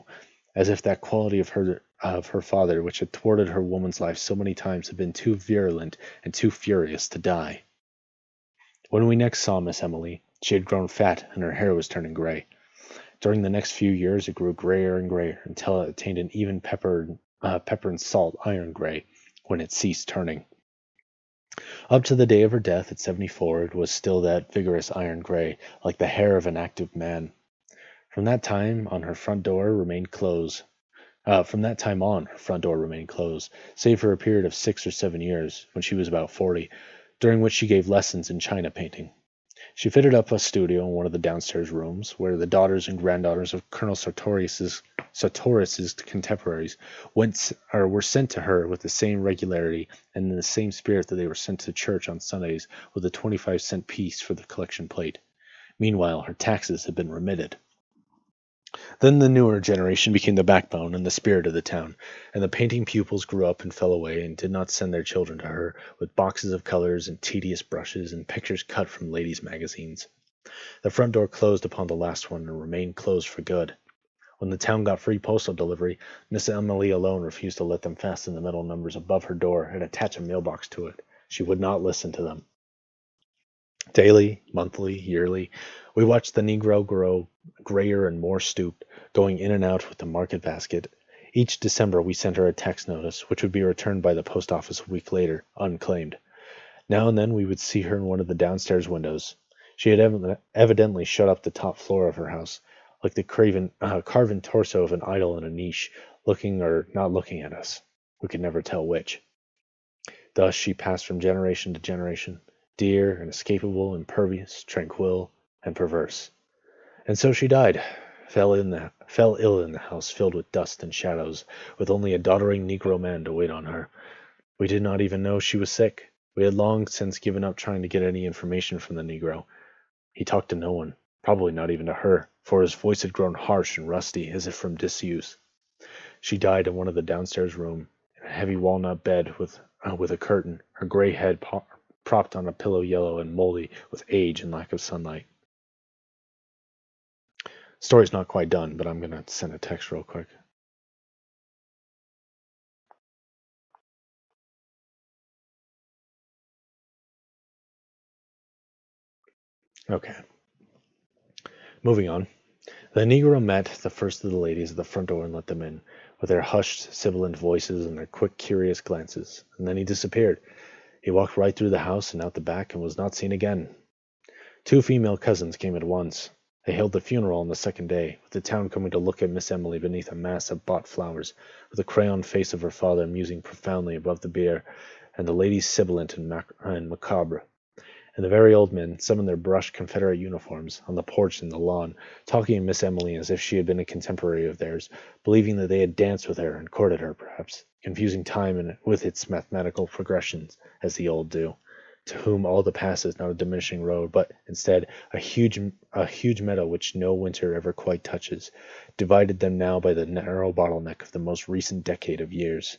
as if that quality of her father, which had thwarted her woman's life so many times, had been too virulent and too furious to die. When we next saw Miss Emily, she had grown fat and her hair was turning gray. During the next few years it grew grayer and grayer until it attained an even pepper and salt iron gray when it ceased turning. Up to the day of her death at 74 it was still that vigorous iron gray, like the hair of an active man. From that time on, her front door remained closed, save for a period of 6 or 7 years, when she was about 40, during which she gave lessons in china painting. She fitted up a studio in one of the downstairs rooms, where the daughters and granddaughters of Colonel Sartorius's contemporaries were sent to her with the same regularity and in the same spirit that they were sent to church on Sundays with a 25-cent piece for the collection plate. Meanwhile, her taxes had been remitted. Then the newer generation became the backbone and the spirit of the town, and the painting pupils grew up and fell away and did not send their children to her with boxes of colors and tedious brushes and pictures cut from ladies' magazines. The front door closed upon the last one and remained closed for good. When the town got free postal delivery, Miss Emily alone refused to let them fasten the metal numbers above her door and attach a mailbox to it. She would not listen to them. Daily, monthly, yearly, we watched the Negro grow grayer and more stooped, going in and out with the market basket. Each December we sent her a tax notice, which would be returned by the post office a week later, unclaimed. Now and then we would see her in one of the downstairs windows. She had evidently shut up the top floor of her house, like the carven torso of an idol in a niche, looking or not looking at us. We could never tell which. Thus she passed from generation to generation, dear, inescapable, impervious, tranquil, and perverse. And so she died, fell ill in the house filled with dust and shadows, with only a doddering Negro man to wait on her. We did not even know she was sick. We had long since given up trying to get any information from the Negro. He talked to no one, probably not even to her, for his voice had grown harsh and rusty, as if from disuse. She died in one of the downstairs rooms, in a heavy walnut bed with a curtain, her gray head propped on a pillow yellow and moldy with age and lack of sunlight. Story's not quite done, but I'm going to send a text real quick. Okay. Moving on. The Negro met the first of the ladies at the front door and let them in, with their hushed, sibilant voices and their quick, curious glances, and then he disappeared. He walked right through the house and out the back and was not seen again. 2 female cousins came at once. They held the funeral on the second day, with the town coming to look at Miss Emily beneath a mass of bought flowers, with the crayon face of her father musing profoundly above the bier, and the ladies sibilant and macabre. And the very old men, some in their brushed Confederate uniforms, on the porch and the lawn, talking of Miss Emily as if she had been a contemporary of theirs, believing that they had danced with her and courted her, perhaps, confusing time with its mathematical progressions, as the old do, to whom all the past is not a diminishing road, but, instead, a huge meadow which no winter ever quite touches, divided them now by the narrow bottleneck of the most recent decade of years.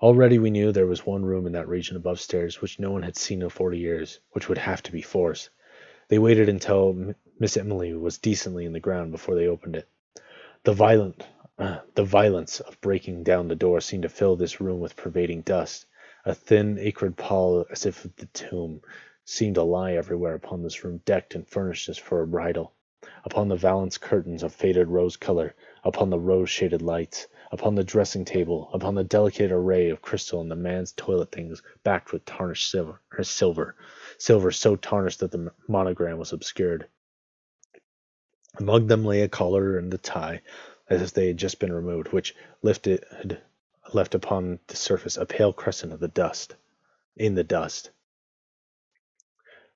Already we knew there was one room in that region above stairs which no one had seen in 40 years, which would have to be forced. They waited until Miss Emily was decently in the ground before they opened it. The violence of breaking down the door seemed to fill this room with pervading dust. A thin, acrid pall, as if of the tomb, seemed to lie everywhere upon this room decked and furnished as for a bridal, upon the valance curtains of faded rose color, upon the rose-shaded lights, upon the dressing table, upon the delicate array of crystal and the man's toilet things backed with tarnished silver so tarnished that the monogram was obscured. Among them lay a collar and a tie, as if they had just been removed, which left upon the surface a pale crescent of the dust. In the dust.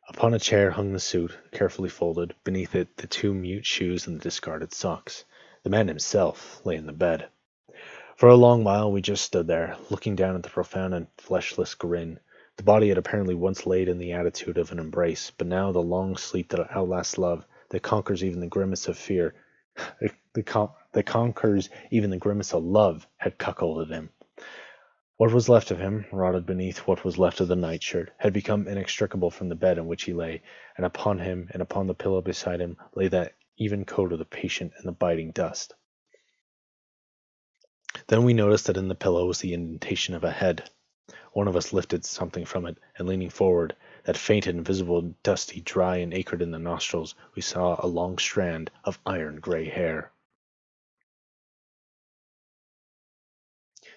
Upon a chair hung the suit, carefully folded, beneath it the 2 mute shoes and the discarded socks. The man himself lay in the bed. For a long while we just stood there, looking down at the profound and fleshless grin. The body had apparently once laid in the attitude of an embrace, but now the long sleep that outlasts love, that conquers even the grimace of fear, that conquers even the grimace of love, had cuckolded him. What was left of him, rotted beneath what was left of the nightshirt, had become inextricable from the bed in which he lay, and upon him and upon the pillow beside him lay that even coat of the patient and the biting dust. Then we noticed that in the pillow was the indentation of a head. One of us lifted something from it, and leaning forward, that faint and invisible, dusty, dry, and acrid in the nostrils, we saw a long strand of iron-gray hair.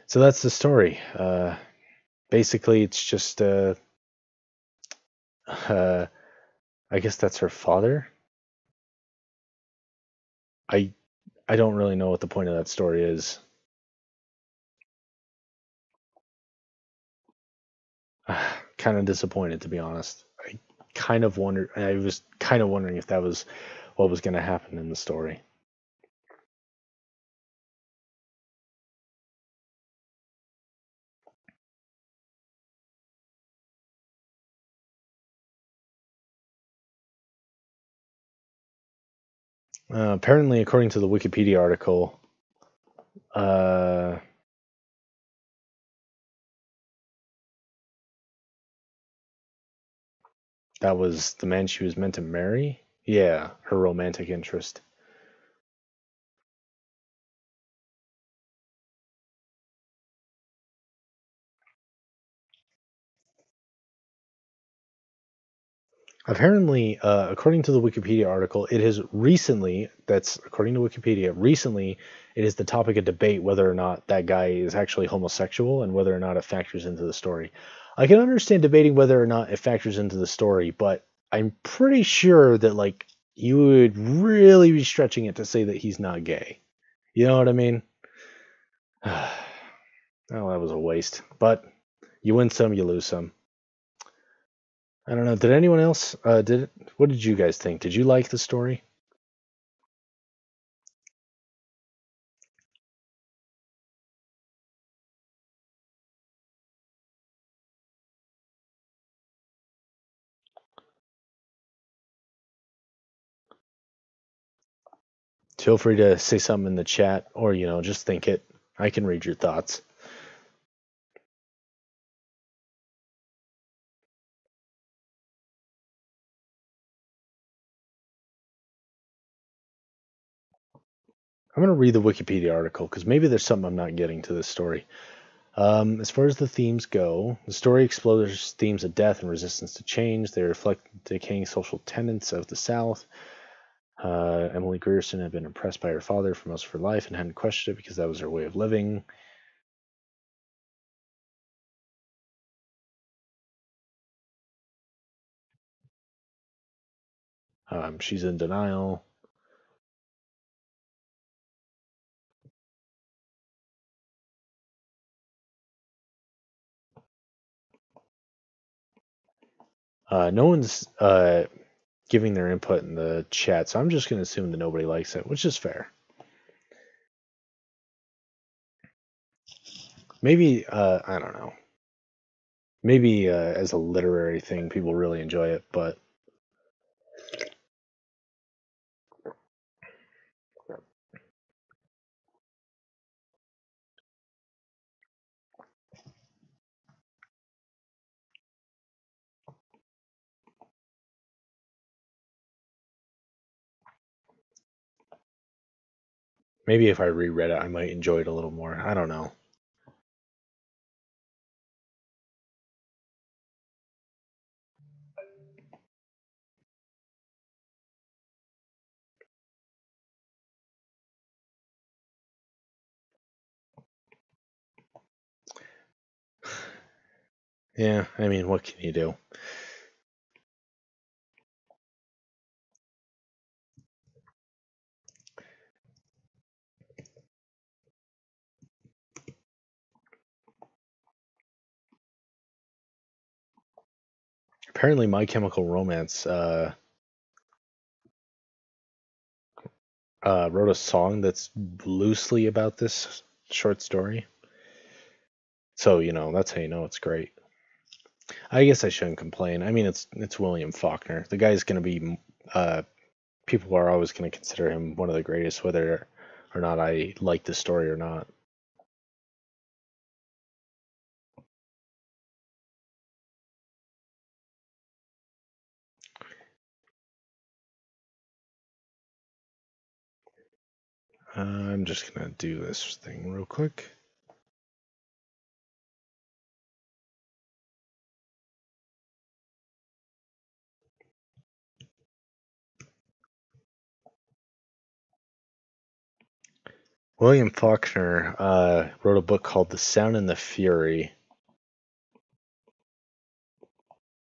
So that's the story. Basically, it's just, I guess that's her father. I don't really know what the point of that story is. Kind of disappointed, to be honest. I was kind of wondering if that was what was going to happen in the story. Apparently, according to the Wikipedia article, that was the man she was meant to marry? Yeah, her romantic interest. Apparently, according to the Wikipedia article, it has recently, that's according to Wikipedia, recently it is the topic of debate whether or not that guy is actually homosexual and whether or not it factors into the story. I can understand debating whether or not it factors into the story, but I'm pretty sure that like you would really be stretching it to say that he's not gay. You know what I mean? Well, that was a waste. But you win some, you lose some. I don't know. Did anyone else? What did you guys think? Did you like the story? Feel free to say something in the chat, or just think it. I can read your thoughts. I'm gonna read the Wikipedia article because maybe there's something I'm not getting to this story. As far as the themes go, the story explores themes of death and resistance to change. They reflect the decaying social tenets of the South. Emily Grierson had been impressed by her father for most of her life and hadn't questioned it because that was her way of living. She's in denial. No one's giving their input in the chat, so I'm just going to assume that nobody likes it, which is fair. Maybe, I don't know. Maybe as a literary thing, people really enjoy it, but maybe if I reread it, I might enjoy it a little more. I don't know. Yeah, I mean, what can you do? Apparently, My Chemical Romance wrote a song that's loosely about this short story. So, that's how you know it's great. I guess I shouldn't complain. I mean, it's William Faulkner. The guy's going to be, people are always going to consider him one of the greatest, whether or not I like the story or not. I'm just going to do this thing real quick. William Faulkner wrote a book called The Sound and the Fury,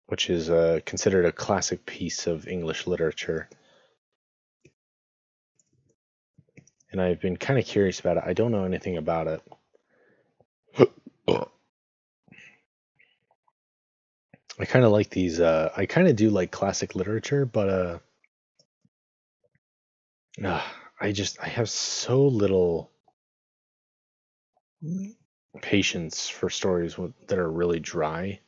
which is considered a classic piece of English literature. And I've been kind of curious about it. I don't know anything about it. I kind of like these. I kind of do like classic literature, but I have so little patience for stories that are really dry.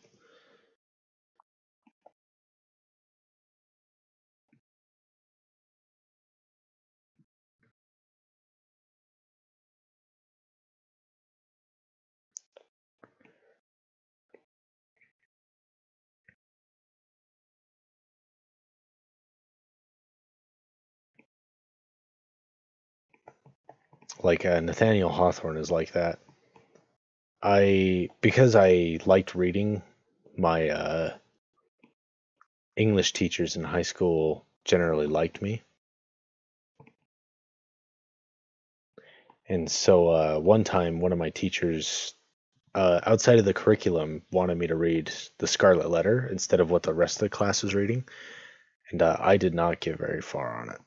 Like Nathaniel Hawthorne is like that. Because I liked reading, my English teachers in high school generally liked me. And so one time, one of my teachers, outside of the curriculum, wanted me to read The Scarlet Letter instead of what the rest of the class was reading. and I did not get very far on it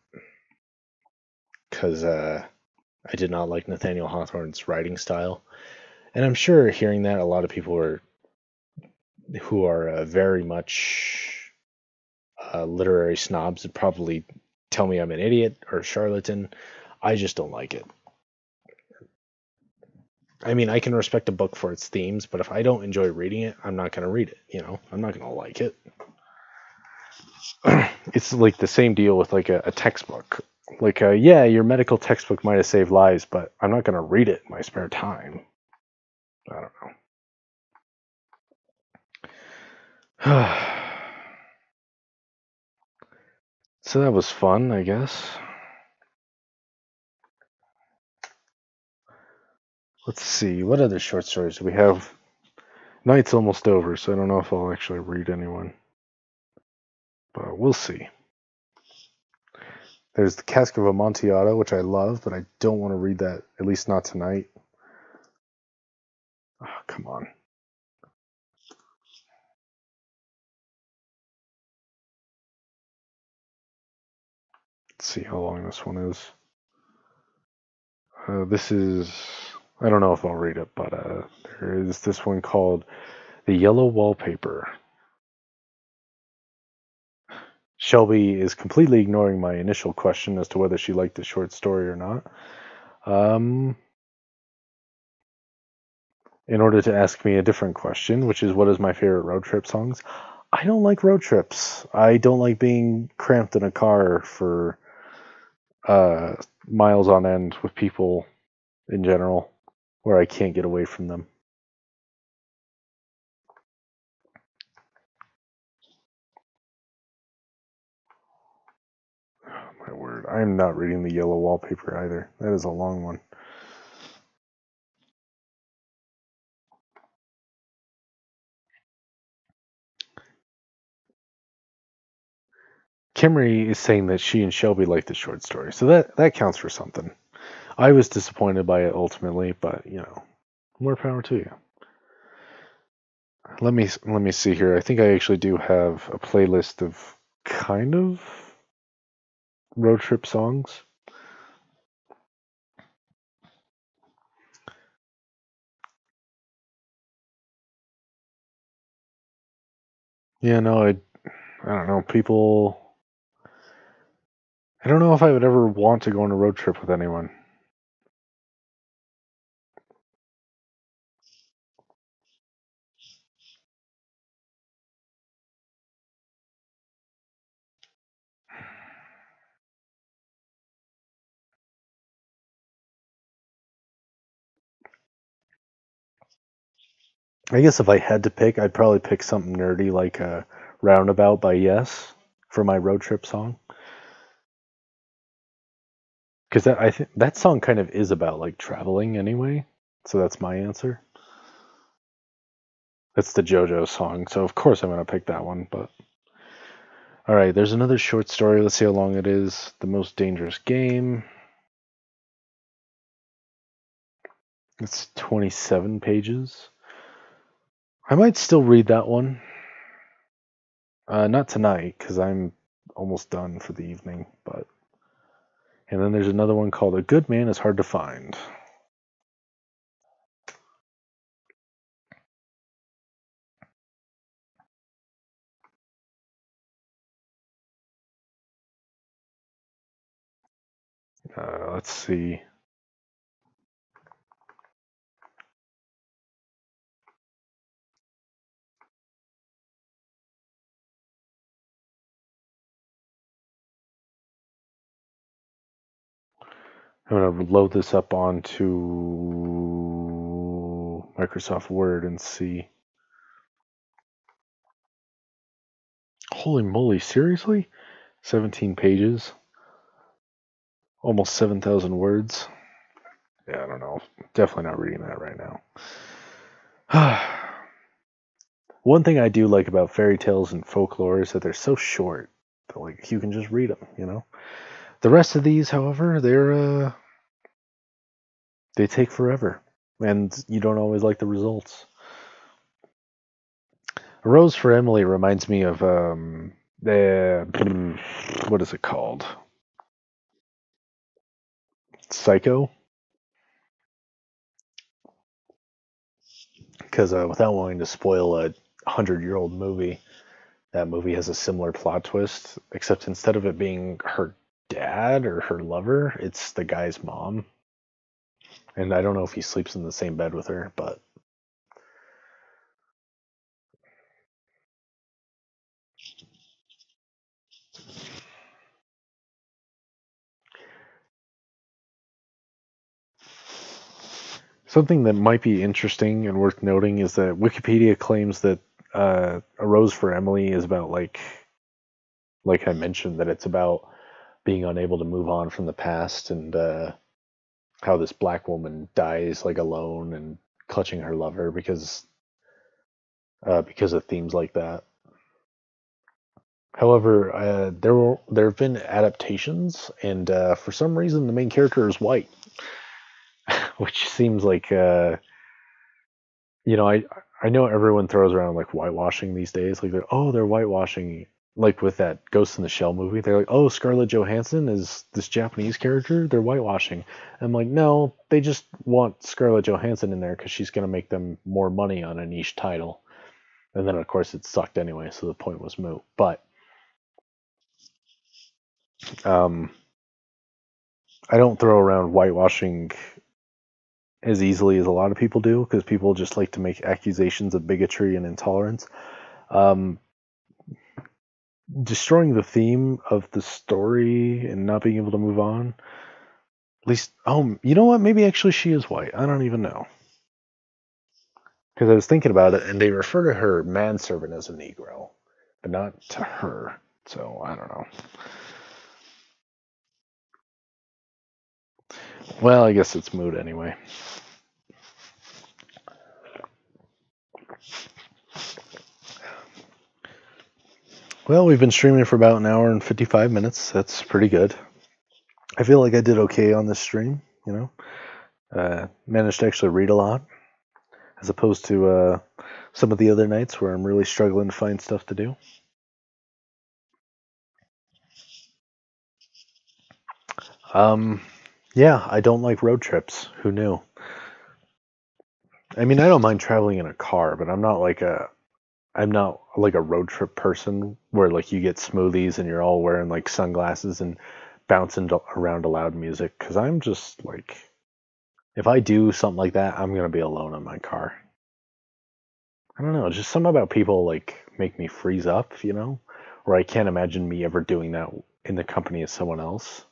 because I did not like Nathaniel Hawthorne's writing style, and I'm sure hearing that a lot of people who are very much literary snobs would probably tell me I'm an idiot or a charlatan. I just don't like it. I mean, I can respect a book for its themes, but if I don't enjoy reading it, I'm not going to read it. I'm not going to like it. It's like the same deal with like a textbook. Like, yeah, your medical textbook might have saved lives, but I'm not going to read it in my spare time. I don't know. So that was fun, I guess. Let's see, what other short stories do we have? Night's almost over, so I don't know if I'll actually read anyone. But we'll see. There's The Cask of Amontillado, which I love, but I don't want to read that, at least not tonight. Oh, come on. Let's see how long this one is. This is... I don't know if I'll read it, but there is this one called The Yellow Wallpaper. Shelby is completely ignoring my initial question as to whether she liked the short story or not. In order to ask me a different question, which is what is my favorite road trip songs? I don't like road trips. I don't like being cramped in a car for miles on end with people in general, where I can't get away from them. Oh, my word. I'm not reading The Yellow Wallpaper either. That is a long one. Kimry is saying that she and Shelby liked the short story, so that counts for something. I was disappointed by it ultimately, but more power to you. Let me see here. I think I actually do have a playlist of kind of road trip songs. Yeah, no, I don't know. People, I don't know if I would ever want to go on a road trip with anyone. I guess if I had to pick, I'd probably pick something nerdy like Roundabout by Yes for my road trip song. Because I think that song kind of is about like traveling anyway. So that's my answer. That's the JoJo song, so of course I'm gonna pick that one. But all right, there's another short story. Let's see how long it is. The Most Dangerous Game. It's 27 pages. I might still read that one. Not tonight, because I'm almost done for the evening. And then there's another one called A Good Man is Hard to Find. Let's see. I'm going to load this up onto Microsoft Word and see. Holy moly, seriously? 17 pages? Almost 7,000 words? Yeah, I don't know. Definitely not reading that right now. One thing I do like about fairy tales and folklore is that they're so short that like you can just read them, The rest of these, however, they take forever, and you don't always like the results. A Rose for Emily reminds me of what is it called? Psycho. Because without wanting to spoil a 100-year-old movie, that movie has a similar plot twist, except instead of it being her dad or her lover, it's the guy's mom. And I don't know if he sleeps in the same bed with her, but something that might be interesting and worth noting is that Wikipedia claims that A Rose for Emily is about like I mentioned, that it's about being unable to move on from the past, and how this black woman dies like alone and clutching her lover because of themes like that. However, there have been adaptations, and for some reason the main character is white, which seems like you know, I know everyone throws around like whitewashing these days. Like, they're whitewashing. Like with that Ghost in the Shell movie, they're like, oh, Scarlett Johansson is this Japanese character. They're whitewashing. I'm like, no, they just want Scarlett Johansson in there because she's gonna make them more money on a niche title. And then of course it sucked anyway, so the point was moot. But um, I don't throw around whitewashing as easily as a lot of people do because people just like to make accusations of bigotry and intolerance. Um, Destroying the theme of the story and not being able to move on. At least, you know what? Maybe actually she is white. I don't even know. Because I was thinking about it, and they refer to her manservant as a Negro, but not to her. So I don't know. Well, I guess it's moot anyway. Well, we've been streaming for about an hour and 55 minutes. That's pretty good. I feel like I did okay on this stream, you know. Managed to actually read a lot, as opposed to some of the other nights where I'm really struggling to find stuff to do. Yeah, I don't like road trips. Who knew? I mean, I don't mind traveling in a car, but I'm not like a road trip person where like you get smoothies and you're all wearing like sunglasses and bouncing around to loud music. Because I'm just like, if I do something like that, I'm gonna be alone in my car. I don't know, just something about people like make me freeze up, you know, or I can't imagine me ever doing that in the company of someone else.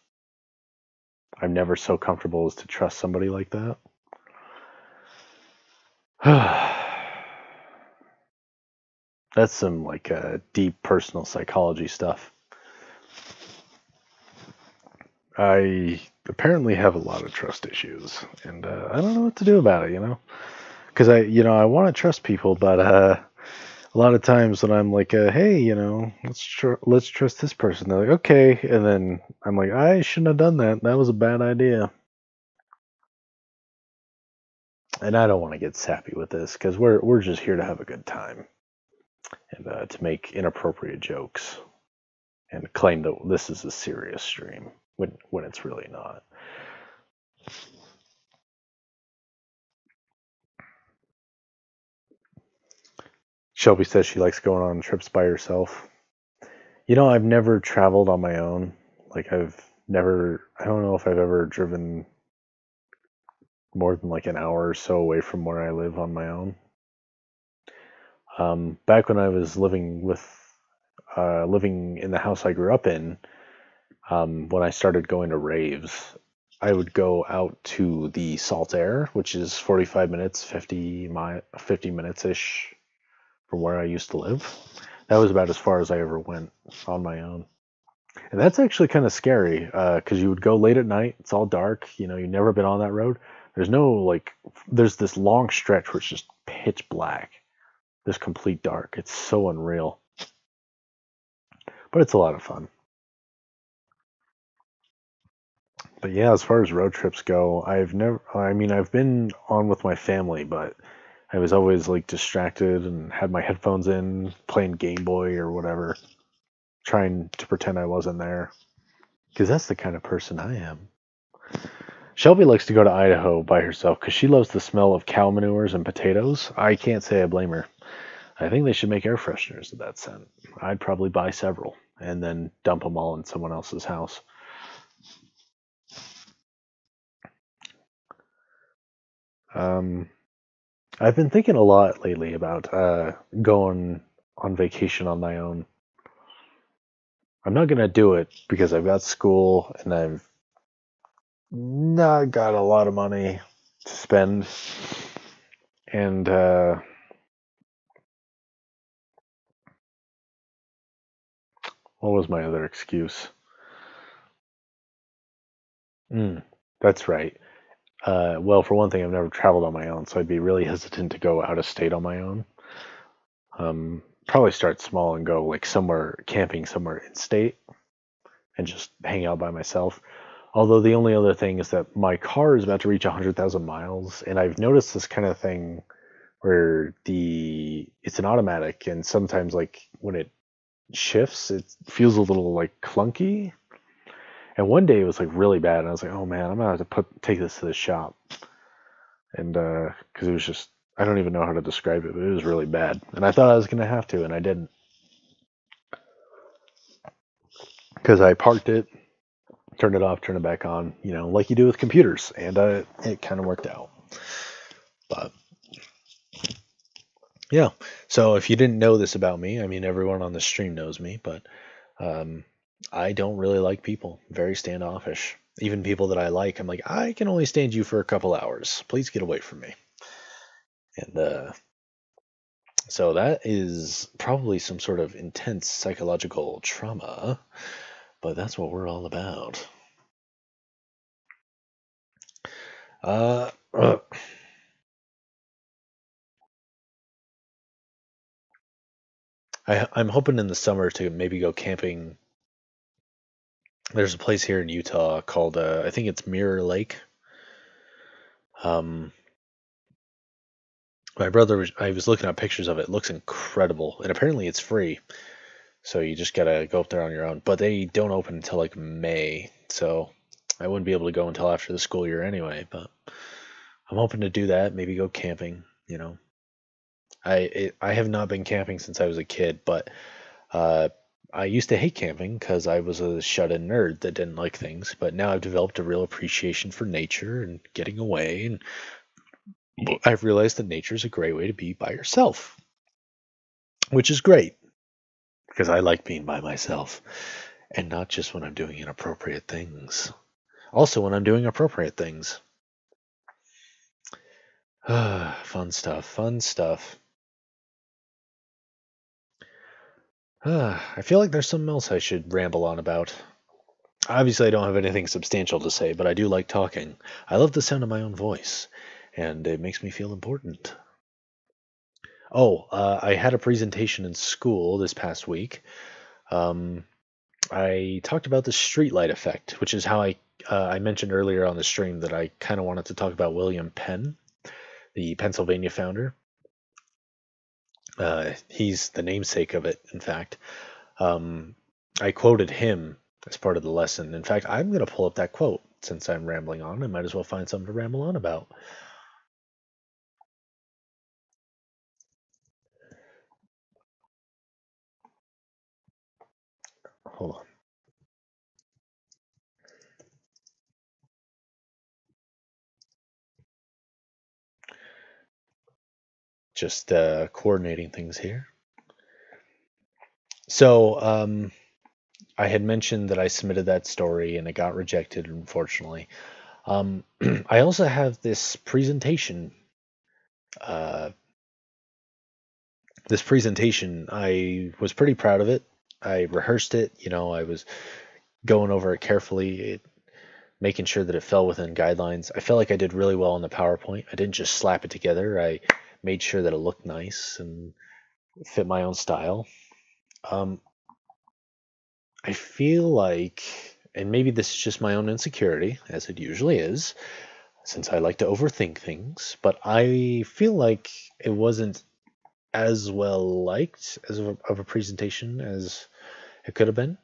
I'm never so comfortable as to trust somebody like that. That's some like deep personal psychology stuff. I apparently have a lot of trust issues, and I don't know what to do about it. You know, because I want to trust people, but a lot of times when I'm like, hey, let's trust this person, they're like, okay, and then I'm like, I shouldn't have done that. That was a bad idea. And I don't want to get sappy with this because we're just here to have a good time and to make inappropriate jokes and claim that this is a serious stream when it's really not. Shelby says she likes going on trips by herself. You know, I've never traveled on my own. Like I don't know if I've ever driven more than like an hour or so away from where I live on my own. Back when I was living in the house I grew up in, when I started going to raves, I would go out to the Salt Air, which is 45 minutes, 50 minutes ish from where I used to live. That was about as far as I ever went on my own. And that's actually kind of scary because you would go late at night. It's all dark. You know, you've never been on that road. There's this long stretch where it's just pitch black. This complete dark. It's so unreal. But it's a lot of fun. But yeah, as far as road trips go, I've been on with my family, but I was always like distracted and had my headphones in playing Game Boy or whatever. trying to pretend I wasn't there. Because that's the kind of person I am. Shelby likes to go to Idaho by herself because she loves the smell of cow manures and potatoes. I can't say I blame her. I think they should make air fresheners of that scent. I'd probably buy several and then dump them all in someone else's house. I've been thinking a lot lately about going on vacation on my own. I'm not going to do it because I've got school and I've not got a lot of money to spend. And what was my other excuse? That's right. Well, for one thing, I've never traveled on my own, so I'd be really hesitant to go out of state on my own. Probably start small and go like somewhere camping somewhere in state and just hang out by myself. Although the only other thing is that my car is about to reach 100,000 miles, and I've noticed this kind of thing where it's an automatic, and sometimes like when it shifts, it feels a little like clunky. And one day it was like really bad, and I was like, "Oh man, I'm gonna have to take this to the shop." And because it was just, I don't even know how to describe it, but it was really bad. And I thought I was gonna have to, and I didn't, because I parked it, turned it off, turned it back on, like you do with computers, and it kind of worked out. But yeah, so if you didn't know this about me, I mean, everyone on the stream knows me, but I don't really like people. Very standoffish. Even people that I like, I'm like, I can only stand you for a couple hours. Please get away from me. And so that is probably some sort of intense psychological trauma, but that's what we're all about. I'm hoping in the summer to maybe go camping. There's a place here in Utah called, I think it's Mirror Lake. My brother, I was looking at pictures of it. It looks incredible, and apparently it's free. So you just gotta go up there on your own. But they don't open until like May, so I wouldn't be able to go until after the school year anyway. But I'm hoping to do that. Maybe go camping. I have not been camping since I was a kid, but I used to hate camping because I was a shut-in nerd that didn't like things. But now I've developed a real appreciation for nature and getting away, and I've realized that nature is a great way to be by yourself, which is great because I like being by myself, and not just when I'm doing inappropriate things. Also, when I'm doing appropriate things. Fun stuff, fun stuff. I feel like there's something else I should ramble on about. Obviously, I don't have anything substantial to say, but I do like talking. I love the sound of my own voice, and it makes me feel important. Oh, I had a presentation in school this past week. I talked about the streetlight effect, which is how I mentioned earlier on the stream that I kind of wanted to talk about William Penn, the Pennsylvania founder. He's the namesake of it, in fact. I quoted him as part of the lesson. In fact, I'm going to pull up that quote since I'm rambling on. I might as well find something to ramble on about. Hold on. Just coordinating things here. So, I had mentioned that I submitted that story and it got rejected, unfortunately. I also have this presentation. I was pretty proud of it. I rehearsed it. I was going over it carefully, making sure that it fell within guidelines. I felt like I did really well on the PowerPoint. I didn't just slap it together. I made sure that it looked nice and fit my own style. I feel like, and maybe this is just my own insecurity, as it usually is, since I like to overthink things, but I feel like it wasn't as well liked of a presentation as It could have been.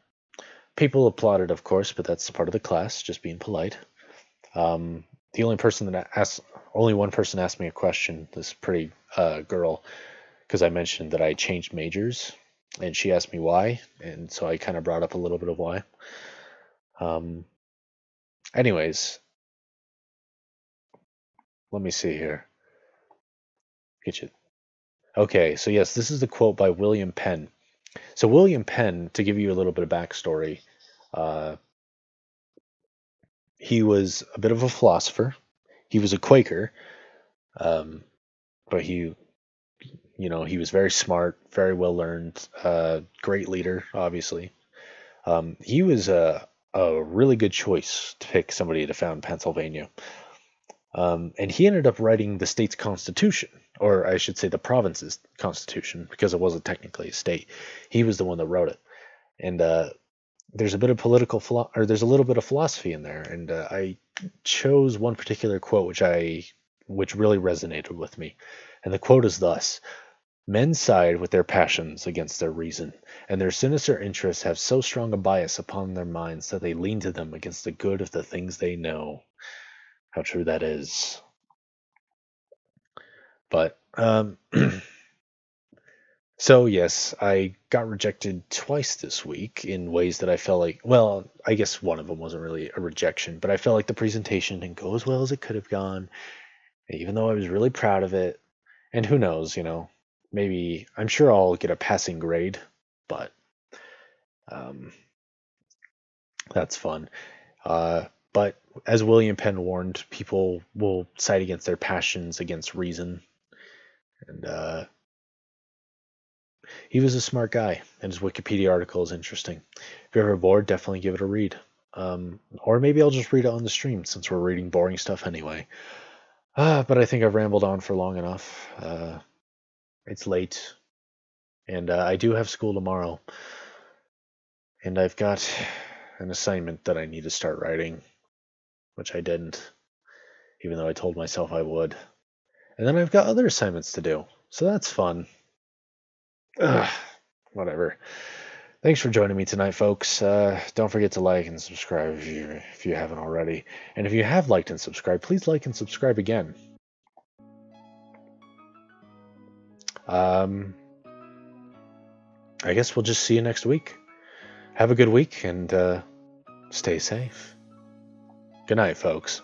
People applauded, of course, but that's part of the class, just being polite. The only one person asked me a question, this pretty girl, because I mentioned that I changed majors, and she asked me why, and so I kind of brought up a little bit of why. Anyways, let me see here. Get you. Okay, so yes, this is the quote by William Penn. So William Penn, to give you a little bit of backstory, uh, he was a bit of a philosopher. He was a Quaker, but he was very smart, very well learned, great leader, obviously. He was a really good choice to pick somebody to found Pennsylvania. And he ended up writing the state's constitution, or I should say the province's constitution, because it wasn't technically a state. He was the one that wrote it. And there's a bit of there's a little bit of philosophy in there. And I chose one particular quote which really resonated with me. And the quote is thus: "Men side with their passions against their reason, and their sinister interests have so strong a bias upon their minds that they lean to them against the good of the things they know." How true that is. But so yes, I got rejected twice this week in ways that I felt like, well, I guess one of them wasn't really a rejection, but I felt like the presentation didn't go as well as it could have gone, even though I was really proud of it. And who knows, maybe I'm sure I'll get a passing grade, but um, that's fun. But as William Penn warned, people will side against their passions against reason, and he was a smart guy, and his Wikipedia article is interesting. If you're ever bored, definitely give it a read. Or maybe I'll just read it on the stream since we're reading boring stuff anyway. But I think I've rambled on for long enough. It's late, and I do have school tomorrow, and I've got an assignment that I need to start writing, which I didn't, even though I told myself I would. And then I've got other assignments to do, so that's fun. Ugh, whatever. Thanks for joining me tonight, folks. Don't forget to like and subscribe if you haven't already. And if you have liked and subscribed, please like and subscribe again. I guess we'll just see you next week. Have a good week and stay safe. Good night, folks.